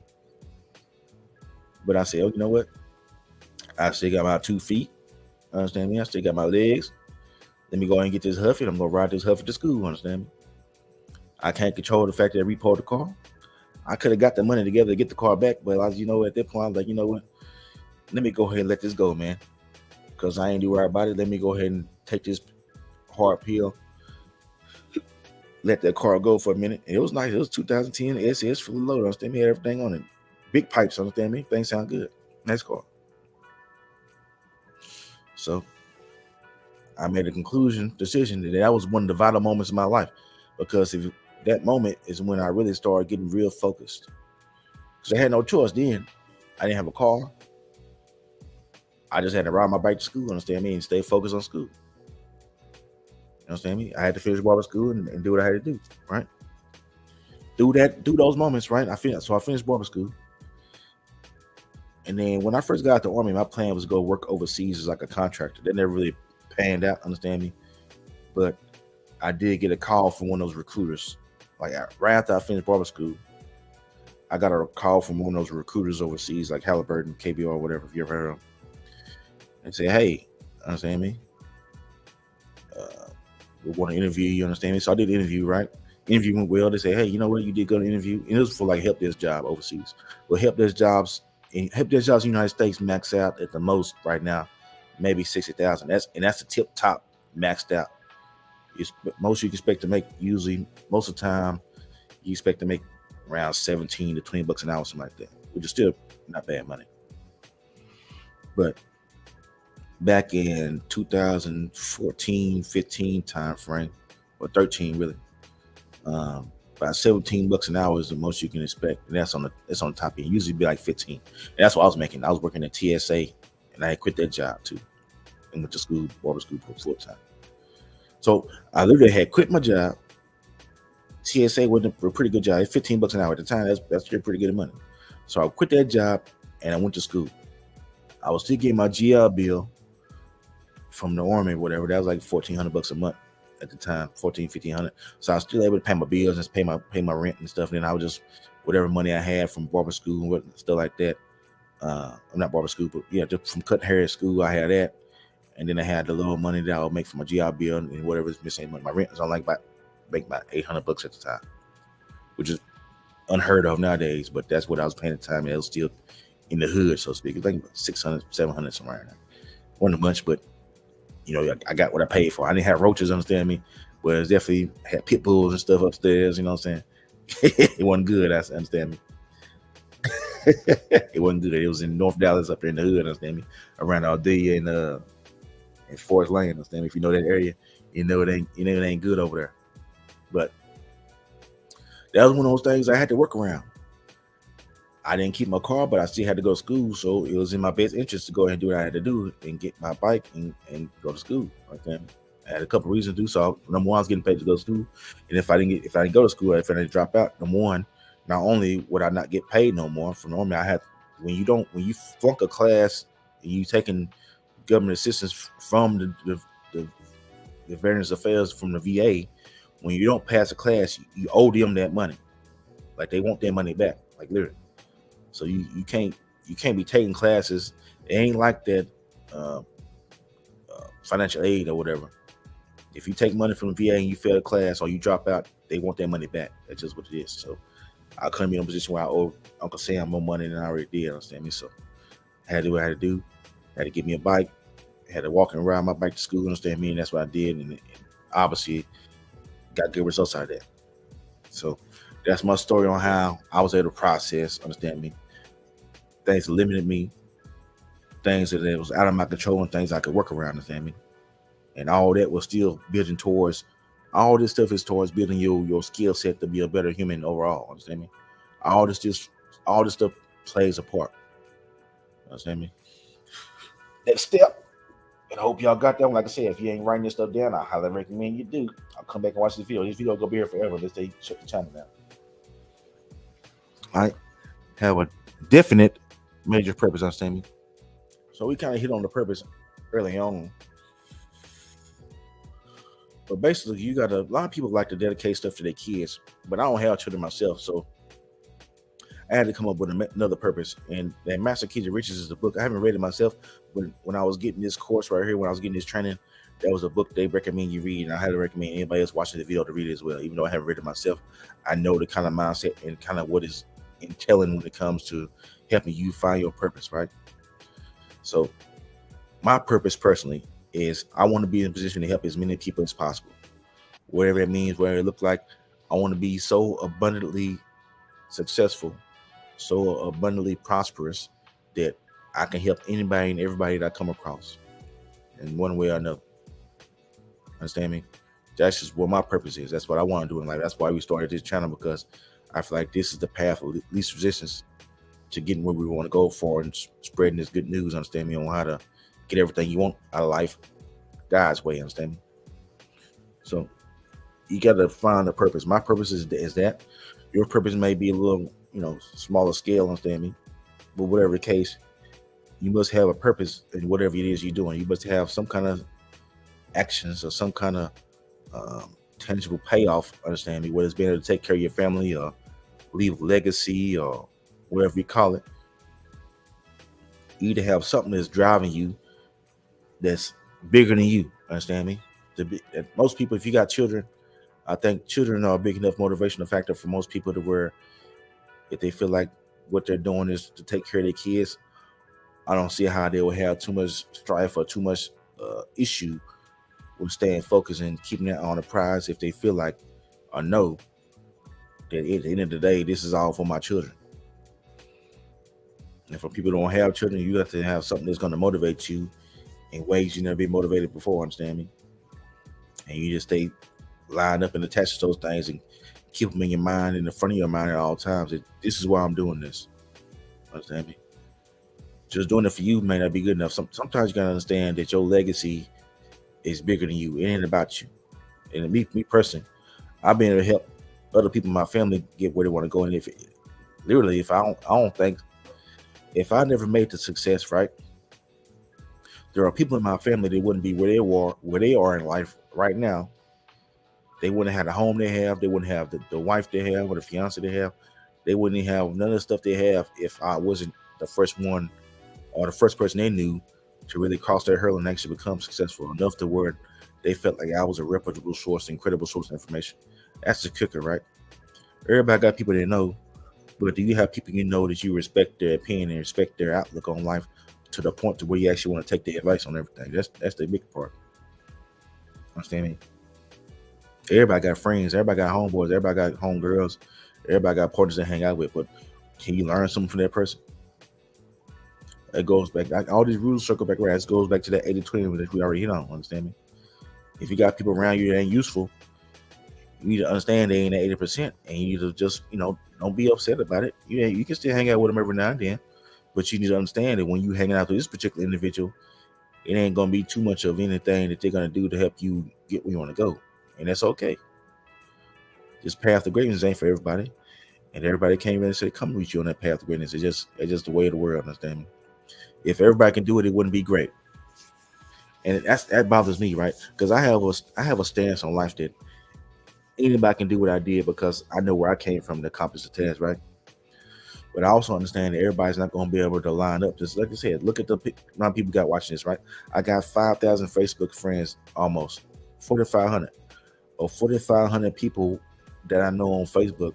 But I said, oh, you know what? I still got my 2 feet. Understand me? I still got my legs. Let me go ahead and get this Huffy. I'm going to ride this Huffy to school. Understand me? I can't control the fact that I repoed the car. I could have got the money together to get the car back. But at that point, I was like, you know what? Let me go ahead and let this go, man. Because I ain't do right about it. Let me go ahead and take this hard pill. Let that car go for a minute. And it was nice. It was 2010 SS fully loaded. Understand me? Had everything on it. Big pipes. Understand me? Things sound good. Nice car. So I made a decision that was one of the vital moments of my life, because if that moment is when I really started getting real focused. Because I had no choice then. I didn't have a car. I just had to ride my bike to school, understand me, and stay focused on school. You understand me? I had to finish barber school and do what I had to do, right? Do those moments, right? I finished barber school. And then when I first got out the Army, my plan was to go work overseas as like a contractor. That never really panned out, understand me? But I did get a call from one of those recruiters. Like right after I finished barber school, I got a call from one of those recruiters overseas, like Halliburton, KBR, whatever, if you ever heard of them. And say, hey, understand me? We want to interview you, understand me? So I did the interview, right? Interview went well. They say, hey, you know what? You did good interview. And it was for like help desk job overseas. Well, help desk jobs in the United States max out at the most right now maybe 60,000. That's the tip top maxed out. Most you can expect to make, usually most of the time you expect to make around 17 to 20 bucks an hour, something like that, which is still not bad money. But back in 2014, 15 time frame, or 13 really, about 17 bucks an hour is the most you can expect, and that's on the top end. Usually be like 15. And that's what I was making. I was working at TSA, and I had quit that job too, and went to school, barber school, full time. So I literally had quit my job. TSA wasn't a pretty good job. It's 15 bucks an hour at the time. That's pretty good money. So I quit that job and I went to school. I was still getting my GL bill from the Army or whatever. That was like 1,400 bucks a month at the time, 1,500. So I was still able to pay my bills and pay my rent and stuff. And then I was just, whatever money I had from barber school and stuff like that. I'm not barber school, but yeah, just from cutting hair at school, I had that. And then I had the little money that I would make from my GI bill and whatever is missing. My rent was on like about 800 bucks at the time, which is unheard of nowadays. But that's what I was paying at the time. And it was still in the hood, so to speak. It was like 600, 700 somewhere in there. Wasn't much, but you know, I got what I paid for. I didn't have roaches, understand me, but it definitely had pit bulls and stuff upstairs. You know what I'm saying? It wasn't good. I understand me. It wasn't good. It was in North Dallas up there in the hood. Understand me? Around Ardea and Forest Lane, understand me? If you know that area, you know it ain't good over there. But that was one of those things I had to work around. I didn't keep my car, but I still had to go to school, so it was in my best interest to go ahead and do what I had to do and get my bike and go to school. Okay, I had a couple reasons to do so. Number one, I was getting paid to go to school, and if I didn't go to school, if I didn't drop out, number one, not only would I not get paid no more. For normally, I had when you flunk a class and you taking government assistance from the Veterans Affairs from the VA, when you don't pass a class, you owe them that money. Like they want their money back, like literally. So you can't be taking classes. It ain't like that financial aid or whatever. If you take money from the VA and you fail a class or you drop out, they want their money back. That's just what it is. So I couldn't be in a position where I owe Uncle Sam more money than I already did. Understand me? So I had to do what I had to do. I had to get me a bike. I had to walk and ride my bike to school. Understand me? And that's what I did. And obviously got good results out of that. So that's my story on how I was able to process. Understand me? Things that limited me, things that it was out of my control, and things I could work around. Understand me? And all that was still building towards. All this stuff is towards building your skill set to be a better human overall. Understand me? All this stuff plays a part. Understand me? Next step. And I hope y'all got that one. Like I said, if you ain't writing this stuff down, I highly recommend you do. I'll come back and watch this video. This video will go be here forever. Let's say shut the channel down. I have a definite major purpose. Understand me? So we kind of hit on the purpose early on. But basically, you got a lot of people like to dedicate stuff to their kids, but I don't have children myself, so I had to come up with another purpose. And that Master Keys of Riches is a book. I haven't read it myself, but when I was getting this course right here, when I was getting this training, that was a book they recommend you read, and I highly recommend anybody else watching the video to read it as well. Even though I haven't read it myself, I know the kind of mindset and kind of what is entailing when it comes to helping you find your purpose, right? So my purpose personally is I want to be in a position to help as many people as possible. Whatever it means, whatever it looks like, I want to be so abundantly successful, so abundantly prosperous that I can help anybody and everybody that I come across in one way or another. Understand me? That's just what my purpose is. That's what I want to do in life. That's why we started this channel, because I feel like this is the path of least resistance to getting where we want to go for and spreading this good news. Understand me? On how to get everything you want out of life God's way. Understand me? So you got to find a purpose. My purpose is that. Your purpose may be a little, smaller scale. Understand me? But whatever the case, you must have a purpose in whatever it is you're doing. You must have some kind of actions or some kind of tangible payoff. Understand me? Whether it's being able to take care of your family or leave a legacy or whatever you call it. You either have something that's driving you that's bigger than you. Understand me? Most people, if you got children, I think children are a big enough motivational factor for most people to where if they feel like what they're doing is to take care of their kids, I don't see how they will have too much strife or too much issue with staying focused and keeping that on the prize if they feel like or know that at the end of the day, this is all for my children. And for people who don't have children, you have to have something that's going to motivate you in ways you never been motivated before, understand me? And you just stay lined up and attached to those things and keep them in your mind, in the front of your mind at all times. This is why I'm doing this, understand me? Just doing it for you may not be good enough. Sometimes you got to understand that your legacy is bigger than you. It ain't about you. And me personally, I've been able to help other people in my family get where they want to go. And if I never made the success, right? There are people in my family that wouldn't be where they are in life right now. They wouldn't have the home they have. They wouldn't have the wife they have or the fiance they have. They wouldn't have none of the stuff they have if I wasn't the first one or the first person they knew to really cross their hurdle and actually become successful enough to where they felt like I was a reputable source, incredible source of information. That's the kicker, right? Everybody got people they know, but do you have people you know that you respect their opinion and respect their outlook on life to the point to where you actually want to take their advice on everything? That's the big part. Understand me? Everybody got friends, everybody got homeboys, everybody got homegirls, everybody got partners to hang out with, but can you learn something from that person? It goes back, all these rules circle back around. It goes back to that 80-20 that we already hit on, understand me? If you got people around you that ain't useful, you need to understand they ain't at 80%, and you need to just, don't be upset about it. You can still hang out with them every now and then, but you need to understand that when you hanging out with this particular individual, it ain't gonna be too much of anything that they're gonna do to help you get where you want to go, and that's okay. This path to greatness ain't for everybody, and everybody can't really say come reach you on that path to greatness. It's just the way of the world, understand me? If everybody can do it, it wouldn't be great, and that bothers me, right? Because I have a stance on life that anybody can do what I did because I know where I came from to accomplish the task, right? But I also understand that everybody's not going to be able to line up. Just like I said, look at the amount of people got watching this, right? I got 5,000 Facebook friends, almost 4,500 or 4,500 people that I know on Facebook.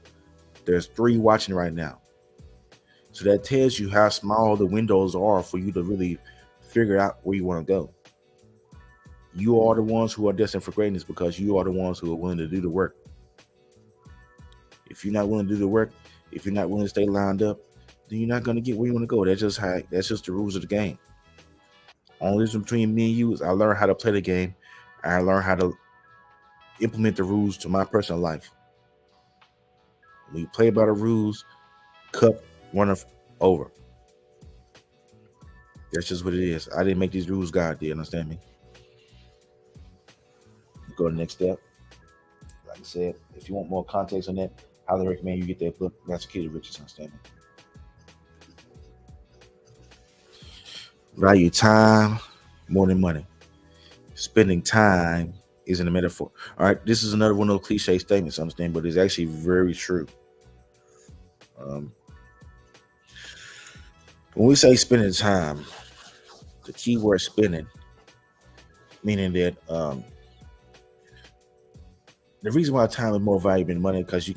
There's 3 watching right now. So that tells you how small the windows are for you to really figure out where you want to go. You are the ones who are destined for greatness because you are the ones who are willing to do the work. If you're not willing to do the work, if you're not willing to stay lined up, then you're not going to get where you want to go. That's just the rules of the game. Only difference between me and you is I learned how to play the game. I learned how to implement the rules to my personal life. When you play by the rules, cup runneth over. That's just what it is. I didn't make these rules, God did. Understand me? Go to the next step. Like I said, if you want more context on that, I highly recommend you get that book, That's the Key to Riches, understand me? Value time more than money. Spending time isn't a metaphor. All right, this is another one of those cliche statements, understand, but it's actually very true. When we say spending time, the key word spending, meaning that the reason why time is more valuable than money because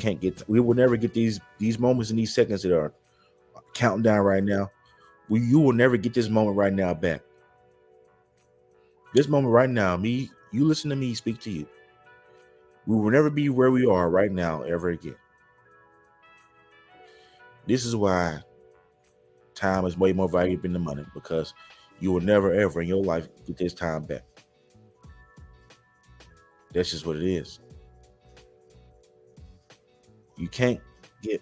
we will never get these moments and these seconds that are counting down right now. You will never get this moment right now back. This moment right now, you listen to me speak to you. We will never be where we are right now ever again. This is why time is way more valuable than the money because you will never ever in your life get this time back. That's just what it is. You can't get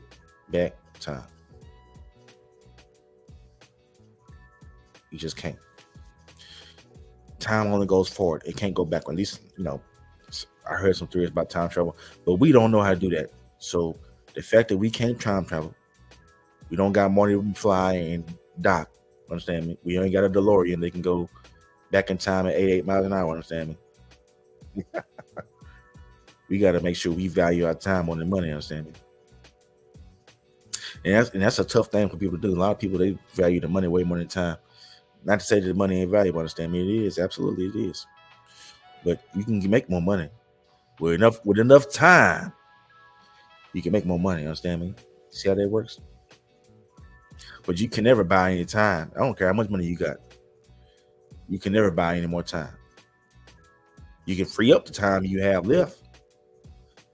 back time. You just can't. Time only goes forward. It can't go back. At least, I heard some theories about time travel, but we don't know how to do that. So the fact that we can't time travel, we don't got money to fly and dock. Understand me? We ain't got a DeLorean. They can go back in time at 88 miles an hour. Understand me? We got to make sure we value our time more than money. Understand me? And that's a tough thing for people to do. A lot of people, they value the money way more than time. Not to say that the money ain't valuable. Understand me? It is. Absolutely, it is. But you can make more money with enough time. You can make more money. Understand me? See how that works? But you can never buy any time. I don't care how much money you got. You can never buy any more time. You can free up the time you have left,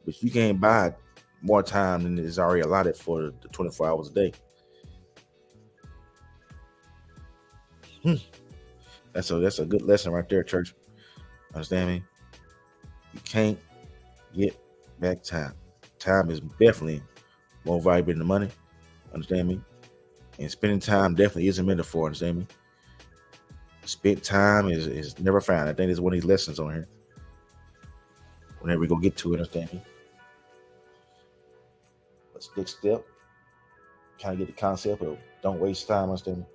but you can't buy more time than is already allotted for the 24 hours a day. That's a good lesson right there, church. Understand me? You can't get back time. Time is definitely more valuable than the money. Understand me? And spending time definitely is a metaphor. Understand me? Spent time is never found. I think it's one of these lessons on here. Whenever we go get to it, understand me? Let's next step. Kind of get the concept of don't waste time. Understand me?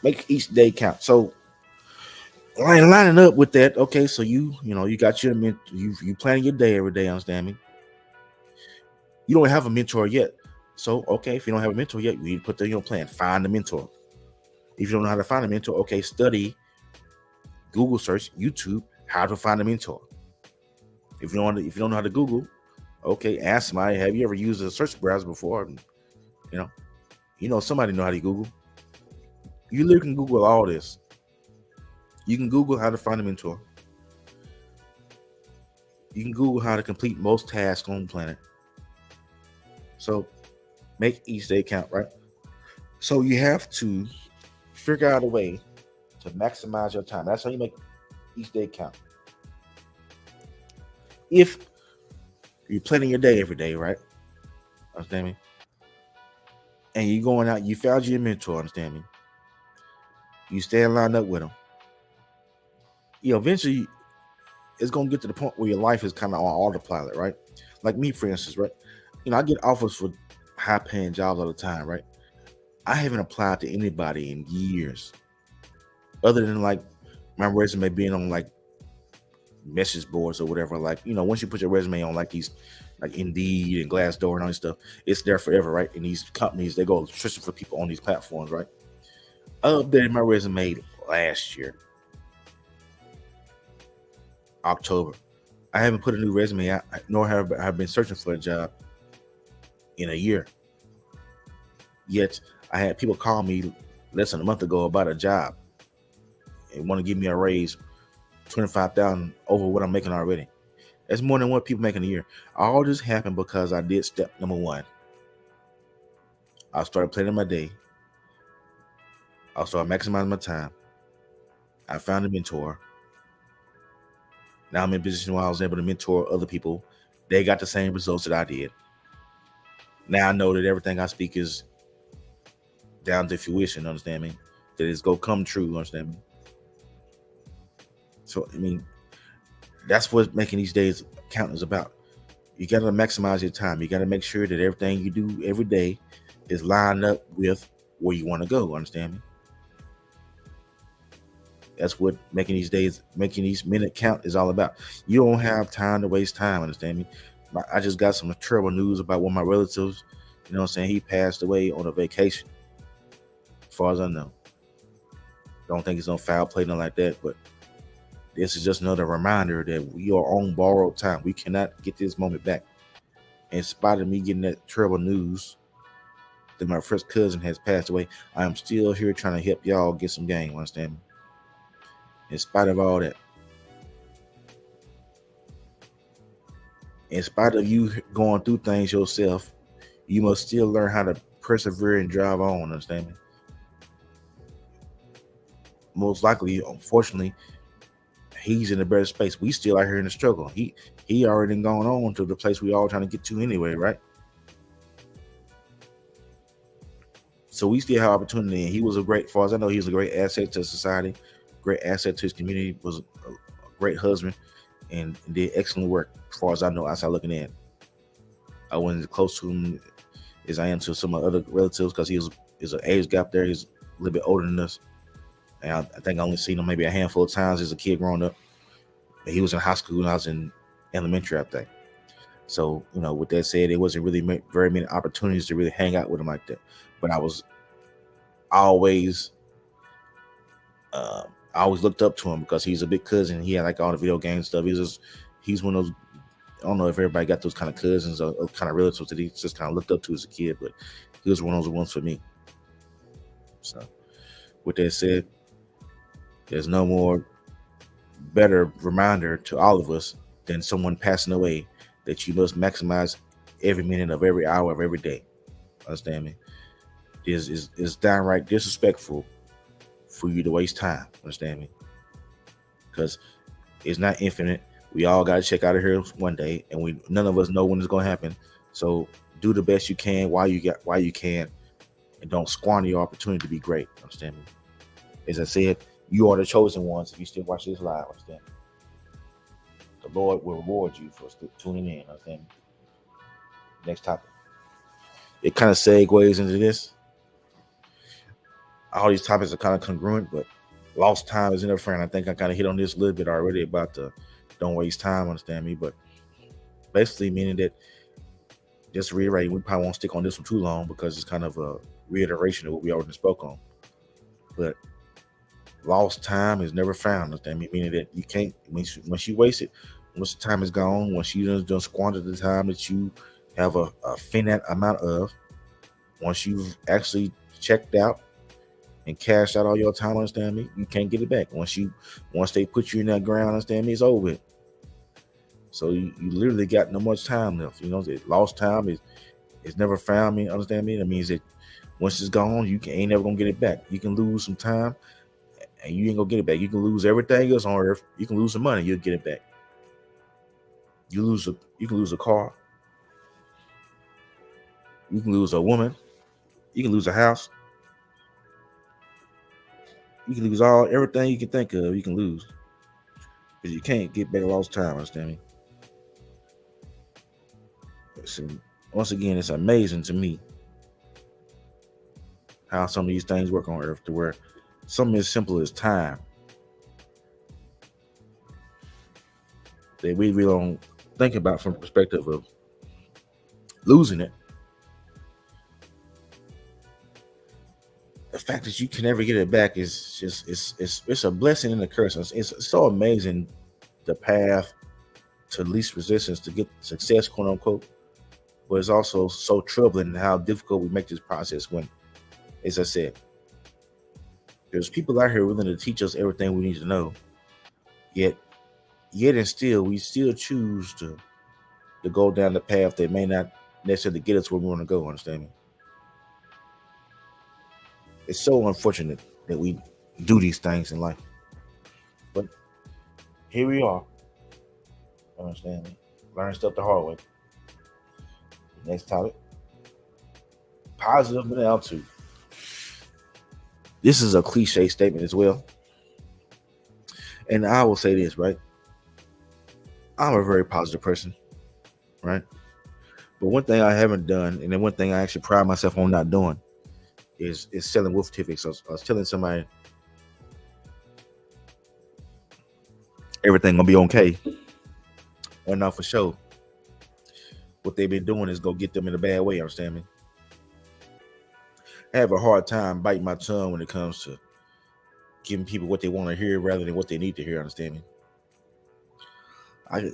Make each day count. So lining up with that, okay. So you got your you planning your day every day. Understand me? You don't have a mentor yet. So okay, if you don't have a mentor yet, you need to put that in your plan. Find a mentor. If you don't know how to find a mentor, okay, study, Google search, YouTube, how to find a mentor. If you don't know how to Google, okay, ask somebody. Have you ever used a search browser before? Somebody know how to Google. You literally can Google all this. You can Google how to find a mentor. You can Google how to complete most tasks on the planet. So make each day count, right? So you have to figure out a way to maximize your time. That's how you make each day count. If you're planning your day every day, right? Understand me? And you're going out, you found your mentor, understand me? You stand lined up with them. Eventually it's gonna get to the point where your life is kind of on autopilot, right? Like me, for instance, right? I get offers for high-paying jobs all the time, right? I haven't applied to anybody in years, other than like my resume being on like message boards or whatever. Like, once you put your resume on like these, like Indeed and Glassdoor and all this stuff, it's there forever, right? And these companies, they go searching for people on these platforms, right? I updated my resume last year, October. I haven't put a new resume out, nor have I been searching for a job in a year. Yet I had people call me less than a month ago about a job and want to give me a raise, $25,000 over what I'm making already. That's more than what people make in a year. All this happened because I did step number one. I started planning my day. I started maximizing my time. I found a mentor. Now I'm in a position where I was able to mentor other people. They got the same results that I did. Now I know that everything I speak is down to fruition, understand me? That it's going to come true, understand me? So, that's what making these days count is about. You got to maximize your time. You got to make sure that everything you do every day is lined up with where you want to go, understand me? That's what making these minute count is all about. You don't have time to waste time, understand me? I just got some terrible news about one of my relatives, he passed away on a vacation, as far as I know. Don't think it's no foul play, nothing like that, but this is just another reminder that we are on borrowed time. We cannot get this moment back. In spite of me getting that terrible news that my first cousin has passed away, I am still here trying to help y'all get some game, understand me? In spite of all that. In spite of you going through things yourself, you must still learn how to persevere and drive on, understand me? Most likely, unfortunately, he's in a better space. We still out here in the struggle. He already gone on to the place we all trying to get to anyway, right? So we still have opportunity. And he was as far as I know, he was a great asset to society, great asset to his community, was a great husband, and did excellent work as far as I know outside looking in. I wasn't as close to him as I am to some of my other relatives because there's an age gap there. He's a little bit older than us. And I think I only seen him maybe a handful of times as a kid growing up. He was in high school and I was in elementary, I think. So, with that said, it wasn't really very many opportunities to really hang out with him like that. But I always looked up to him because he's a big cousin. He had like all the video game stuff. He's one of those, I don't know if everybody got those kind of cousins or kind of relatives that he just kind of looked up to as a kid, but he was one of those ones for me. So, with that said, there's no more better reminder to all of us than someone passing away that you must maximize every minute of every hour of every day. Understand me? Is downright disrespectful for you to waste time. Understand me? Because it's not infinite. We all got to check out of here one day, and we none of us know when it's going to happen. So do the best you can while you can, and don't squander your opportunity to be great. Understand me? As I said, you are the chosen ones. If you still watch this live, understand me? The Lord will reward you for tuning in. Understand me? Next topic. It kind of segues into this. All these topics are kind of congruent, but lost time is in a friend. I think I kind of hit on this a little bit already about the don't waste time, understand me? But basically meaning that, just reiterating, we probably won't stick on this one too long because it's kind of a reiteration of what we already spoke on. But lost time is never found, understand me? Meaning that you can't, once you waste it, once the time is gone, once you done squandered the time that you have a finite amount of, once you've actually checked out and cashed out all your time, understand me? You can't get it back. Once they put you in that ground, understand me? It's over with. So you literally got no much time left. You know, lost time is never found. Me, understand me? That means that once it's gone, you ain't never gonna get it back. You can lose some time, and you ain't gonna get it back. You can lose everything else on earth. You can lose some money, you'll get it back. You can lose a car. You can lose a woman. You can lose a house. You can lose everything you can think of. You can lose, but you can't get back lost time. Understand me? So once again, it's amazing to me how some of these things work on earth, to where something as simple as time that we really don't think about from the perspective of losing it. The fact that you can never get it back is just it's a blessing and a curse. It's so amazing, the path to least resistance to get success, quote unquote. But it's also so troubling how difficult we make this process when, as I said, there's people out here willing to teach us everything we need to know. Yet and still, we still choose to go down the path that may not necessarily get us where we want to go. Understand me? It's so unfortunate that we do these things in life. But here we are. Understand me? Learn stuff the hard way. Next topic. Positive mentality. This is a cliche statement as well. And I will say this, right? I'm a very positive person, right? But one thing I haven't done, and then one thing I actually pride myself on not doing, is selling wolf tickets. I was telling somebody everything gonna be okay. Or not for sure. What they've been doing is go get them in a bad way, understand me? I have a hard time biting my tongue when it comes to giving people what they want to hear rather than what they need to hear, understand me?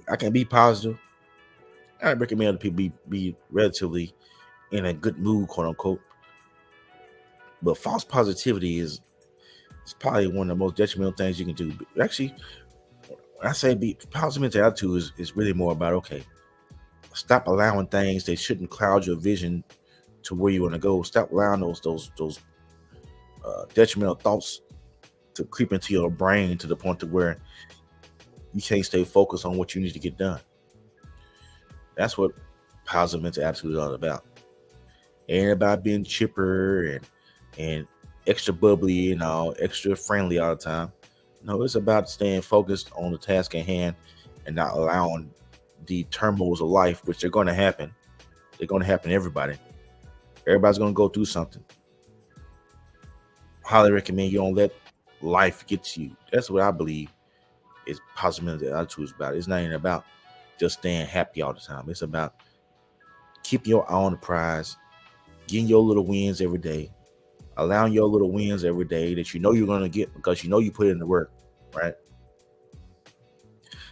I can be positive. I recommend other people be relatively in a good mood, quote unquote. But false positivity is probably one of the most detrimental things you can do. But actually, when I say positive mental attitude is really more about, okay, stop allowing things that shouldn't cloud your vision to where you want to go. Stop allowing those detrimental thoughts to creep into your brain to the point to where you can't stay focused on what you need to get done. That's what positive mental attitude is all about. It ain't about being chipper and extra bubbly and all extra friendly all the time. No, it's about staying focused on the task at hand and not allowing the turmoils of life, which are going to happen. They're going to happen to everybody. Everybody's going to go through something. I highly recommend you don't let life get to you. That's what I believe is positive mental attitude is about. It's not even about just staying happy all the time. It's about keeping your eye on the prize, getting your little wins every day, allowing your little wins every day that you know you're going to get because you know you put in the work, right?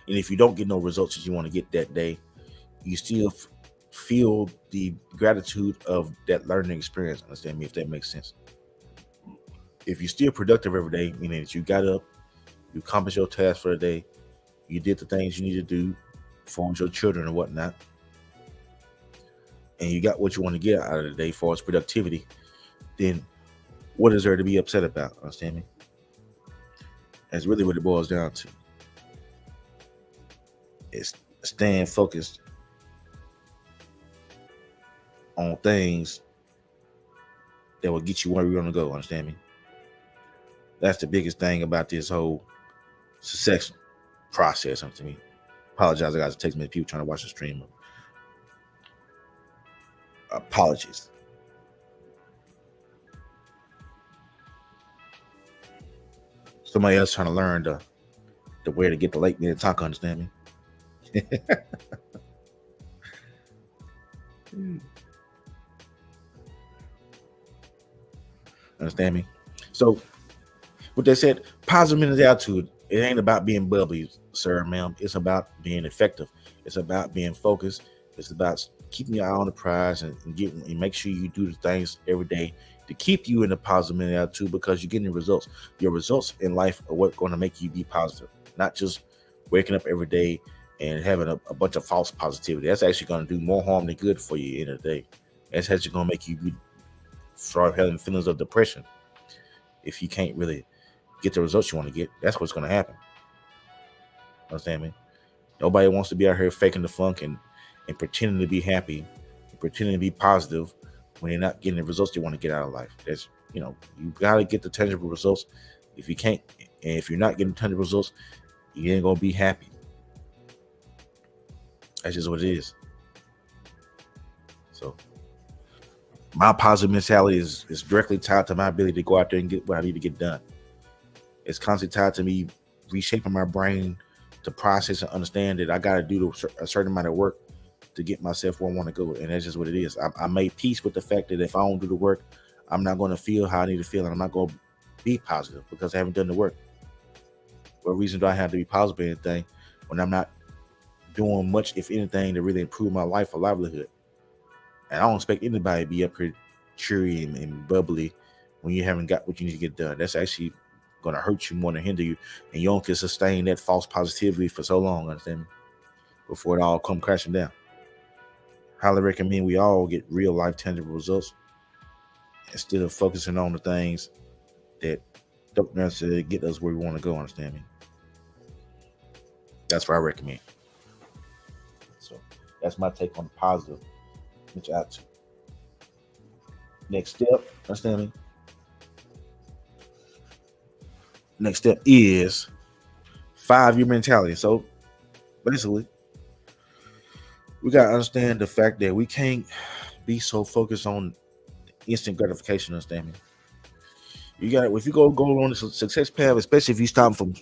And if you don't get no results that you want to get that day, you still feel the gratitude of that learning experience. Understand me, if that makes sense. if you're still productive every day, meaning that you got up, you accomplished your task for the day, you did the things you need to do for your children and whatnot, and you got what you want to get out of the day as far as productivity, then what is there to be upset about? Understand me? That's really what it boils down to. It's staying focused on things that will get you where you're going to go. Understand me? That's the biggest thing about this whole success process. To me, apologize, I got to text me people trying to watch the stream. Apologies. Somebody else trying to learn the way to get the late minute taco. Understand me? Understand me? So, with that said, positive mental attitude. It ain't about being bubbly, sir, ma'am. It's about being effective. It's about being focused. It's about keeping your eye on the prize and make sure you do the things every day to keep you in a positive mental attitude, because you're getting results. Your results in life are what's going to make you be positive, not just waking up every day and having a bunch of false positivity. That's actually going to do more harm than good for you in a day. That's actually going to make you start having feelings of depression if you can't really get the results you want to get. That's what's going to happen. Understand me? Nobody wants to be out here faking the funk and pretending to be happy, and pretending to be positive when you're not getting the results they want to get out of life. That's, you got to get the tangible results. If you can't, and if you're not getting tangible results, you ain't going to be happy. That's just what it is. So my positive mentality is directly tied to my ability to go out there and get what I need to get done. It's constantly tied to me reshaping my brain to process and understand that I got to do a certain amount of work to get myself where I want to go. And that's just what it is. I made peace with the fact that if I don't do the work, I'm not going to feel how I need to feel, and I'm not going to be positive because I haven't done the work. What reason do I have to be positive or anything when I'm not doing much, if anything, to really improve my life or livelihood? And I don't expect anybody to be up here cheery and bubbly when you haven't got what you need to get done. That's actually going to hurt you more than hinder you, and you don't can sustain that false positivity for so long, understand me, before it all come crashing down. Highly recommend we all get real life tangible results instead of focusing on the things that don't necessarily get us where we want to go, understand me? That's what I recommend. So that's my take on the positive attitude. Next step, understand me? Next step is 5-year mentality. So basically, we got to understand the fact that we can't be so focused on instant gratification, understand me? You got, if you go on the success path, especially if you start from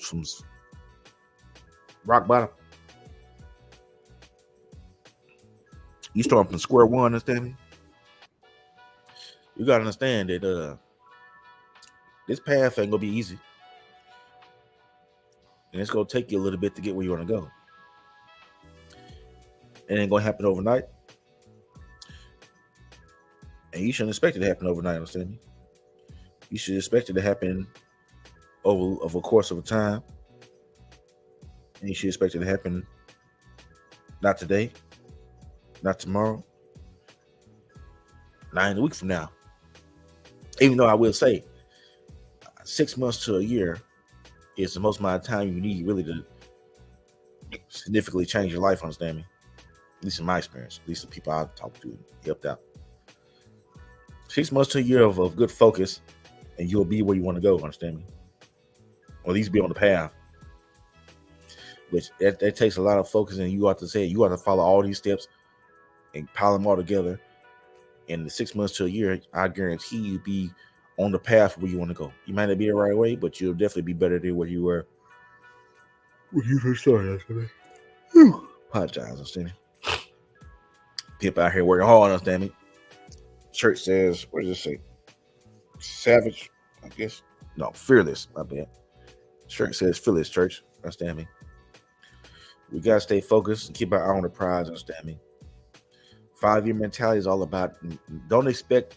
rock bottom, you start from square one, understand me? You got to understand that this path ain't gonna be easy, and it's gonna take you a little bit to get where you want to go. It ain't gonna happen overnight, and you shouldn't expect it to happen overnight, understand me? You should expect it to happen over a course of a time, and you should expect it to happen not today, not tomorrow, not in a week from now. Even though I will say 6 months to a year is the most amount of time you need really to significantly change your life, understand me? At least in my experience, at least the people I talked to helped out. 6 months to a year of good focus, and you'll be where you want to go, understand me? Or at least be on the path. Which that takes a lot of focus, and you have to follow all these steps and pile them all together. In the 6 months to a year, I guarantee you be on the path where you want to go. You might not be the right way, but you'll definitely be better than where you were when you first started. Apologize, understand me? People out here working hard, understand me? Church says, what does it say? Savage, I guess. No, fearless, my bad. Church says fearless, church, understand me? We got to stay focused and keep our eye on the prize, understand me? 5-year mentality is all about, don't expect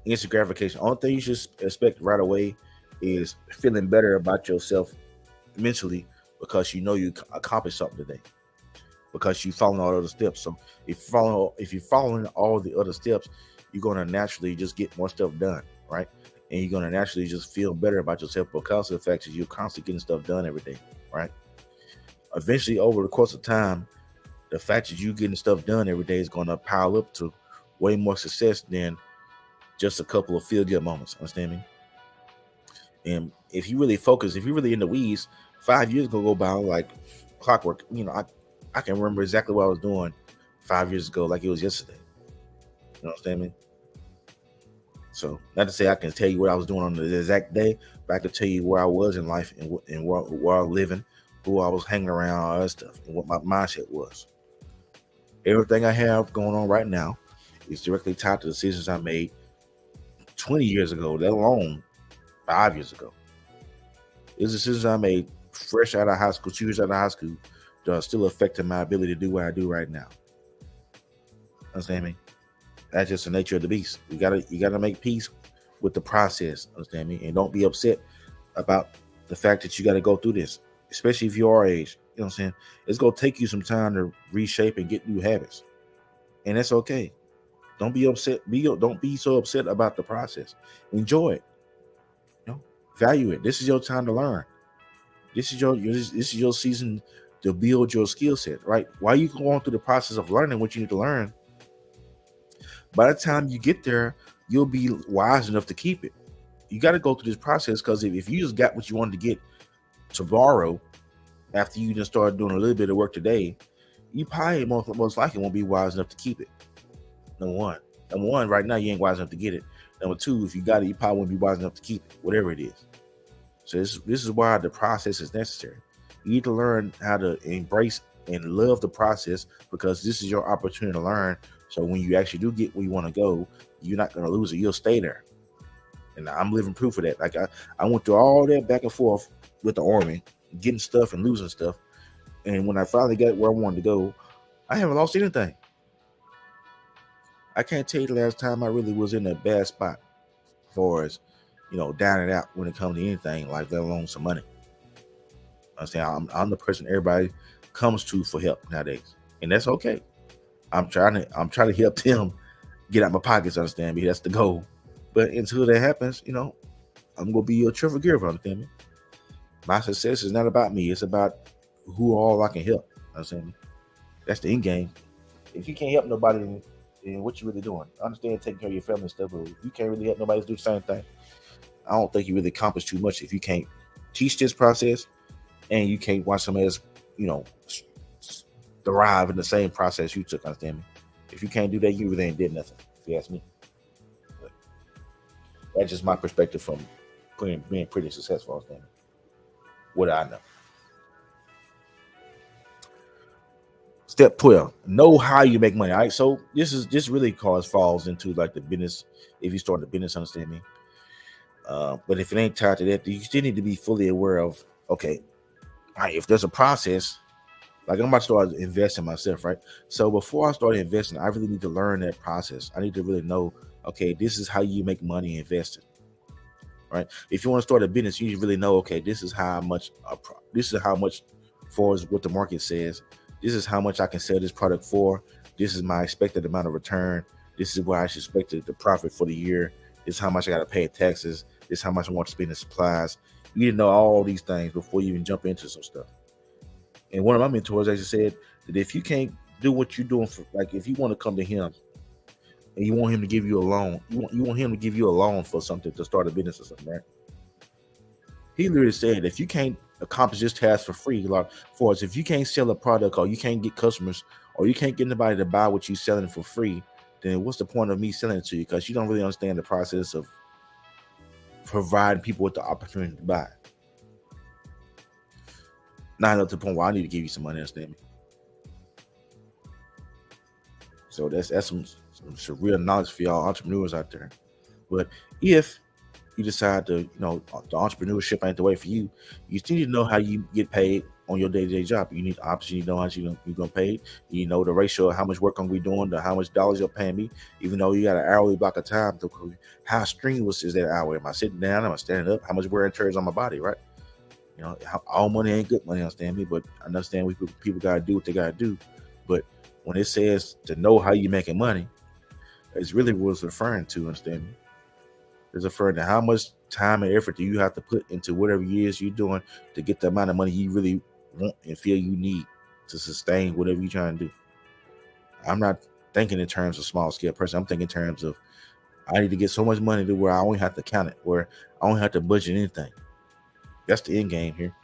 instant gratification. Only thing you should expect right away is feeling better about yourself mentally because you know you accomplished something today because you following all the other steps. So if you're following all the other steps, you're gonna naturally just get more stuff done, right? And you're gonna naturally just feel better about yourself because of the fact that you're constantly getting stuff done every day, right? Eventually, over the course of time, the fact that you getting stuff done every day is gonna pile up to way more success than just a couple of feel good moments. Understand me? And if you really focus, if you're really in the weeds, 5 years gonna go by like clockwork. I can remember exactly what I was doing 5 years ago, like it was yesterday. You understand me? So, not to say I can tell you what I was doing on the exact day, but I can tell you where I was in life and where I was living, who I was hanging around, all that stuff, and what my mindset was. Everything I have going on right now is directly tied to decisions I made 20 years ago, let alone 5 years ago. It's decisions I made fresh out of high school, 2 years out of high school, that are still affecting my ability to do what I do right now. Understand me? That's just the nature of the beast. You gotta make peace with the process. Understand me? And don't be upset about the fact that you got to go through this, especially if you're our age. You know what I'm saying? It's gonna take you some time to reshape and get new habits, and that's okay. Don't be upset. Don't be so upset about the process. Enjoy it. Value it. This is your time to learn. This is your season to build your skill set. Right? While you go on through the process of learning what you need to learn, by the time you get there, you'll be wise enough to keep it. You got to go through this process because if you just got what you wanted to get tomorrow, after you just started doing a little bit of work today, you probably most likely won't be wise enough to keep it. Number one, right now you ain't wise enough to get it. Number two, if you got it, you probably won't be wise enough to keep it, whatever it is. So this is why the process is necessary. You need to learn how to embrace and love the process because this is your opportunity to learn. So when you actually do get where you want to go, you're not going to lose it. You'll stay there. And I'm living proof of that. Like I went through all that back and forth with the Army, getting stuff and losing stuff. And when I finally got where I wanted to go, I haven't lost anything. I can't tell you the last time I really was in a bad spot as far as, down and out when it comes to anything, like let alone some money. I'm the person everybody comes to for help nowadays. And that's okay. I'm trying to help them get out my pockets, understand me? That's the goal. But until that happens, I'm gonna be your cheerful giver, understand me? My success is not about me, it's about who all I can help. Understand me? That's the end game. If you can't help nobody, then what you really doing? I understand taking care of your family and stuff, but you can't really help nobody to do the same thing. I don't think you really accomplish too much if you can't teach this process and you can't watch somebody else, thrive in the same process you took. Understand me? If you can't do that, you really ain't did nothing. If you ask me, but that's just my perspective from being pretty successful. Understand me? What I know. Step 12: know how you make money. All right, so this really falls into like the business. If you start a business, understand me. But if it ain't tied to that, you still need to be fully aware of, okay, all right, if there's a process, like I'm about to start investing myself, right? So before I start investing, I really need to learn that process. I need to really know, okay, this is how you make money investing, right? If you want to start a business, you need to really know, okay, this is how much for what the market says. This is how much I can sell this product for. This is my expected amount of return. This is what I should expect the profit for the year. This is how much I got to pay in taxes. This is how much I want to spend in supplies. You need to know all these things before you even jump into some stuff. And one of my mentors actually said that if you can't do what you're doing, like if you want to come to him and you want him to give you a loan, you want him to give you a loan for something to start a business or something, right? He literally said, if you can't accomplish this task for free, like for us, if you can't sell a product or you can't get customers or you can't get anybody to buy what you're selling for free, then what's the point of me selling it to you? Because you don't really understand the process of providing people with the opportunity to buy. Not up to the point where I need to give you some money, understand me? So that's some real knowledge for y'all entrepreneurs out there. But if you decide to, the entrepreneurship ain't the way for you, you still need to know how you get paid. on your day-to-day job. You need obviously you know how you're gonna pay. You know the ratio of how much work I'm gonna be doing to how much dollars you're paying me. Even though you got an hourly block of time, how strenuous is that hour? Am I sitting down? Am I standing up? How much wear and tear is on my body, right? You know, all money ain't good money, understand me? But I understand people gotta do what they gotta do. But when it says to know how you making money, it's really what it's referring to, understand me? It's referring to how much time and effort do you have to put into whatever it is you're doing to get the amount of money you really want and feel you need to sustain whatever you're trying to do. I'm not thinking in terms of small scale person. I'm thinking in terms of I need to get so much money to where I only have to count it, where I only have to budget anything. That's the end game here.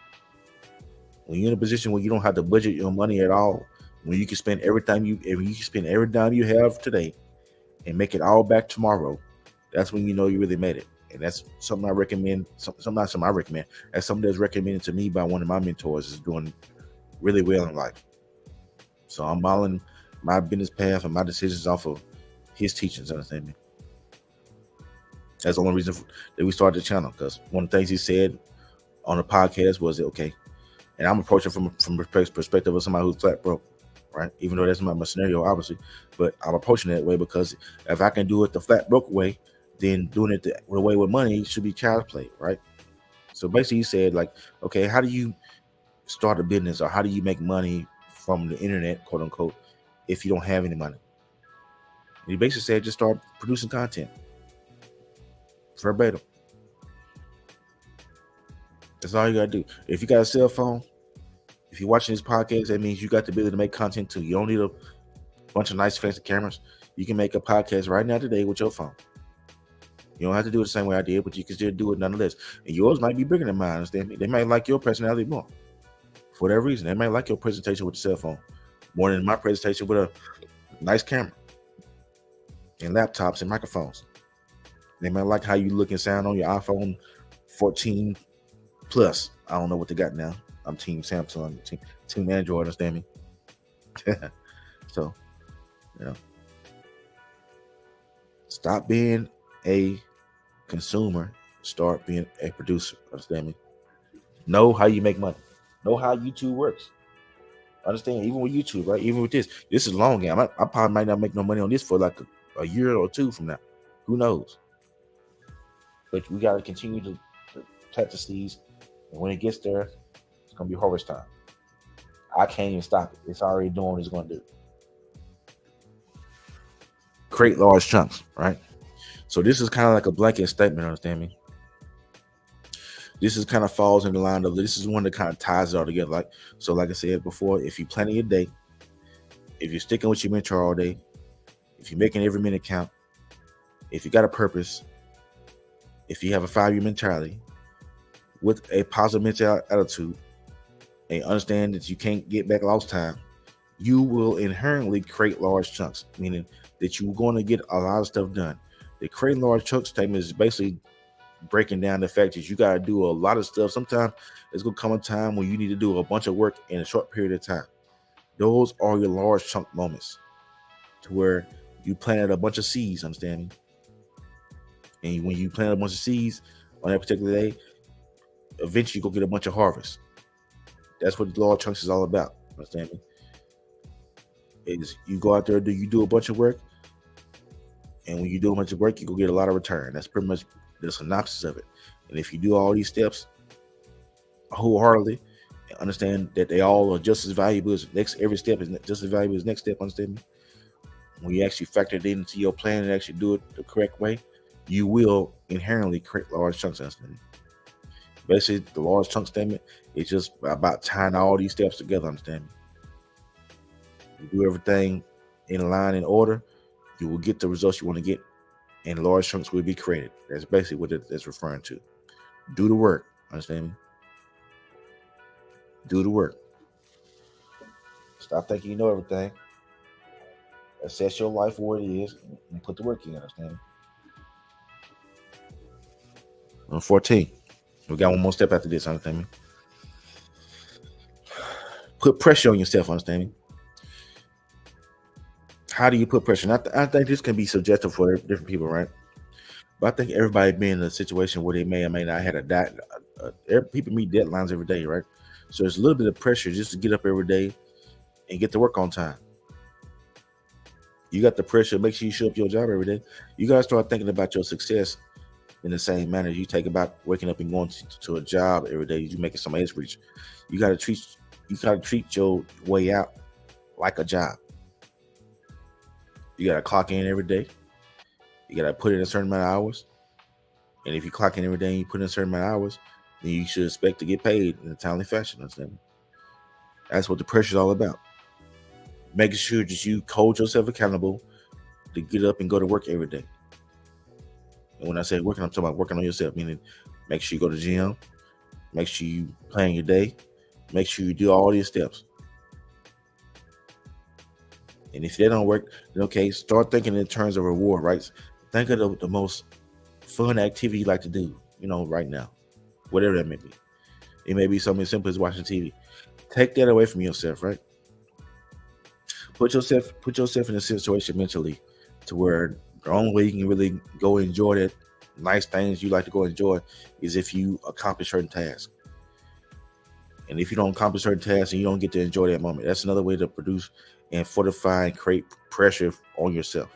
When you're in a position where you don't have to budget your money at all, when you can spend every dime you have today and make it all back tomorrow, that's when you know you really made it. And that's something I recommend. Something I recommend. That's something that's recommended to me by one of my mentors is doing really well in life. So I'm modeling my business path and my decisions off of his teachings. Understand me? That's the only reason that we started the channel, because one of the things he said on the podcast was okay. And I'm approaching from the perspective of somebody who's flat broke, right? Even though that's not my scenario, obviously, but I'm approaching it that way because if I can do it the flat broke way, then doing it the way with money should be child's play, right? So basically, he said like, okay, how do you start a business or how do you make money from the internet, quote unquote, if you don't have any money? And he basically said just start producing content, verbatim. That's all you gotta do. If you got a cell phone, if you're watching this podcast, that means you got the ability to make content too. You don't need a bunch of nice fancy cameras. You can make a podcast right now today with your phone. You don't have to do it the same way I did, but you can still do it nonetheless. And yours might be bigger than mine, understand me? They might like your personality more. For whatever reason, they might like your presentation with the cell phone more than my presentation with a nice camera and laptops and microphones. They might like how you look and sound on your iPhone 14 Plus. I don't know what they got now. I'm Team Samsung, Team Android, understand me? So, you know, stop being a consumer, start being a producer, understand me? Know how you make money. Know how YouTube works. Understand, even with YouTube, right? Even with this is long game. I probably might not make no money on this for like a year or two from now. Who knows? But we got to continue to plant the seeds. And when it gets there, it's going to be harvest time. I can't even stop it. It's already doing what it's going to do. Create large chunks, right? So this is kind of like a blanket statement, understand me? This is kind of falls in the line of, this is one that kind of ties it all together. Like I said before, if you're planning your day, if you're sticking with your mentor all day, if you're making every minute count, if you got a purpose, if you have a 5-year mentality with a positive mental attitude and understand that you can't get back lost time, you will inherently create large chunks, meaning that you're going to get a lot of stuff done. The creating large chunks statement is basically breaking down the fact that you got to do a lot of stuff. Sometimes it's going to come a time when you need to do a bunch of work in a short period of time. Those are your large chunk moments to where you planted a bunch of seeds, understand me? And when you plant a bunch of seeds on that particular day, eventually you'll get a bunch of harvest. That's what the large chunks is all about, understand me? Is you go out there, you do a bunch of work, and when you do a bunch of work, you go get a lot of return. That's pretty much the synopsis of it. And if you do all these steps wholeheartedly, and understand that they all are just as valuable as every step is just as valuable as next step, understand me? When you actually factor it into your plan and actually do it the correct way, you will inherently create large chunks, understand me? Basically, the large chunk statement is just about tying all these steps together, understand me? You do everything in line, in order, you will get the results you want to get, and large chunks will be created. That's basically what it's referring to. Do the work, understand me? Do the work. Stop thinking you know everything. Assess your life for what it is and put the work in, understand me? Number 14. We got one more step after this, understand me? Put pressure on yourself, understand me? How do you put pressure? And I think this can be subjective for different people, right? But I think everybody been in a situation where they may or may not had people meet deadlines every day, right? So there's a little bit of pressure just to get up every day and get to work on time. You got the pressure. Make sure you show up your job every day. You gotta start thinking about your success in the same manner you take about waking up and going to a job every day. You making somebody else rich. You gotta treat your way out like a job. You gotta clock in every day. You gotta put in a certain amount of hours. And if you clock in every day and you put in a certain amount of hours, then you should expect to get paid in a timely fashion. That's what the pressure is all about. Making sure that you hold yourself accountable to get up and go to work every day. And when I say working, I'm talking about working on yourself, meaning make sure you go to the gym, make sure you plan your day, make sure you do all these steps. And if they don't work, then okay, start thinking in terms of reward, right? Think of the most fun activity you like to do, right now, whatever that may be. It may be something as simple as watching TV. Take that away from yourself, right? Put yourself in a situation mentally to where the only way you can really go enjoy that nice things you like to go enjoy is if you accomplish certain tasks. And if you don't accomplish certain tasks and you don't get to enjoy that moment, that's another way to produce and fortify and create pressure on yourself.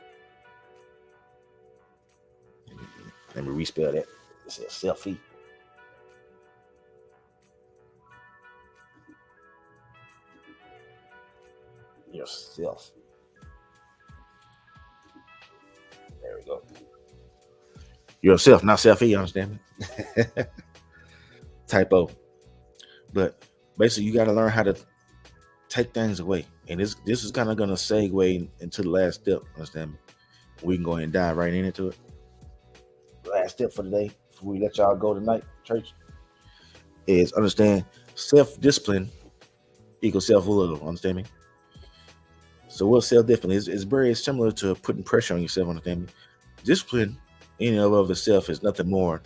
Let me respell that. It says selfie. Yourself. There we go. Yourself, not selfie, you understand me? Typo. But basically, you got to learn how to take things away. And this is kind of going to segue into the last step, understand me? We can go ahead and dive right into it. Last step for today, before we let y'all go tonight, church, is understand self-discipline equals self-will, understand me? So what's self-discipline? It's very similar to putting pressure on yourself, understand me? Discipline in and of itself is nothing more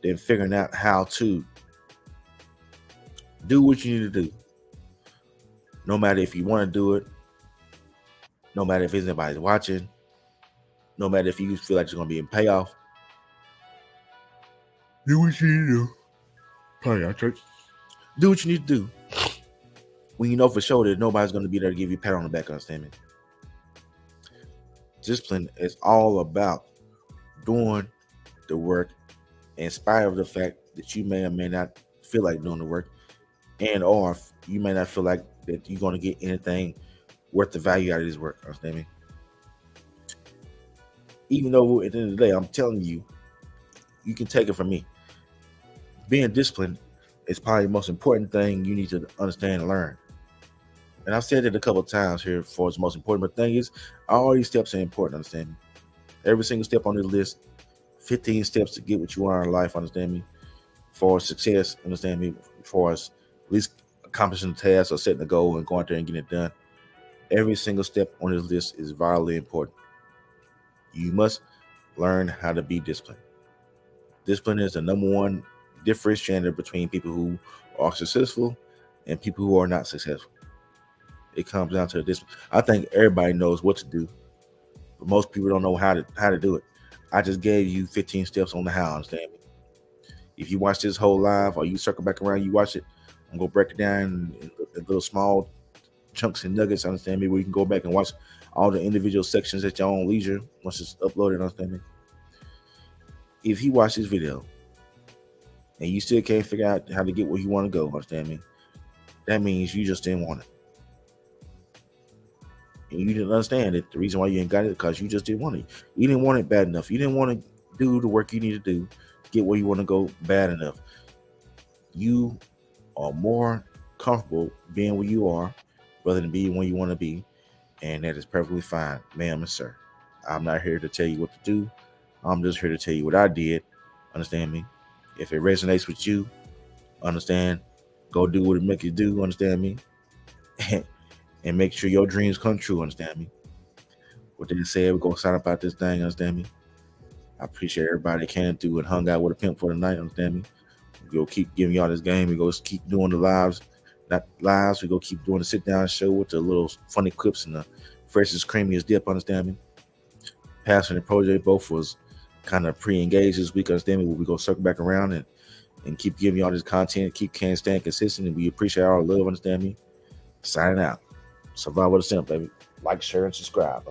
than figuring out how to do what you need to do. No matter if you want to do it, no matter if anybody's watching, no matter if you feel like you're going to be in payoff. Do what you need to do. Sorry, y'all, church. Do what you need to do. When you know for sure that nobody's going to be there to give you a pat on the back, understand me? Discipline is all about doing the work in spite of the fact that you may or may not feel like doing the work, and or you may not feel like that you're going to get anything worth the value out of this work, understand me? Even though at the end of the day, I'm telling you, you can take it from me. Being disciplined is probably the most important thing you need to understand and learn. And I've said it a couple of times here for it's most important, but the thing is, all these steps are important, understand me? Every single step on this list, 15 steps to get what you want in life, understand me? For success, understand me? For us, at least accomplishing the task or setting a goal and going out there and getting it done. Every single step on this list is vitally important. You must learn how to be disciplined. Discipline is the number one differentiator between people who are successful and people who are not successful. It comes down to this. I think everybody knows what to do, but most people don't know how to do it. I just gave you 15 steps on the how, understand me? If you watch this whole live or you circle back around, you watch it, I'm going to break it down in little small chunks and nuggets, understand me, where you can go back and watch all the individual sections at your own leisure once it's uploaded, understand me? If you watch this video and you still can't figure out how to get where you want to go, understand me, that means you just didn't want it. And you didn't understand it. The reason why you ain't got it is because you just didn't want it. You didn't want it bad enough. You didn't want to do the work you need to do to get where you want to go bad enough. You are more comfortable being where you are rather than being where you want to be. And that is perfectly fine, ma'am and sir. I'm not here to tell you what to do. I'm just here to tell you what I did. Understand me? If it resonates with you, understand, go do what it makes you do, understand me? And make sure your dreams come true, understand me? What they said, we're going to sign up about this thing, understand me? I appreciate everybody that came through and hung out with a pimp for the night, understand me? We're going to keep giving y'all this game. We're going to keep doing the lives. Not lives, we're going to keep doing the sit-down show with the little funny clips and the freshest, creamiest dip, understand me? Pastor and Project both was kind of pre-engaged this week, understand me? We're going to circle back around and and keep giving y'all this content. Keep staying consistent, and we appreciate our love. Understand me? Signing out. Survival of the Simp, baby. Like, share, and subscribe.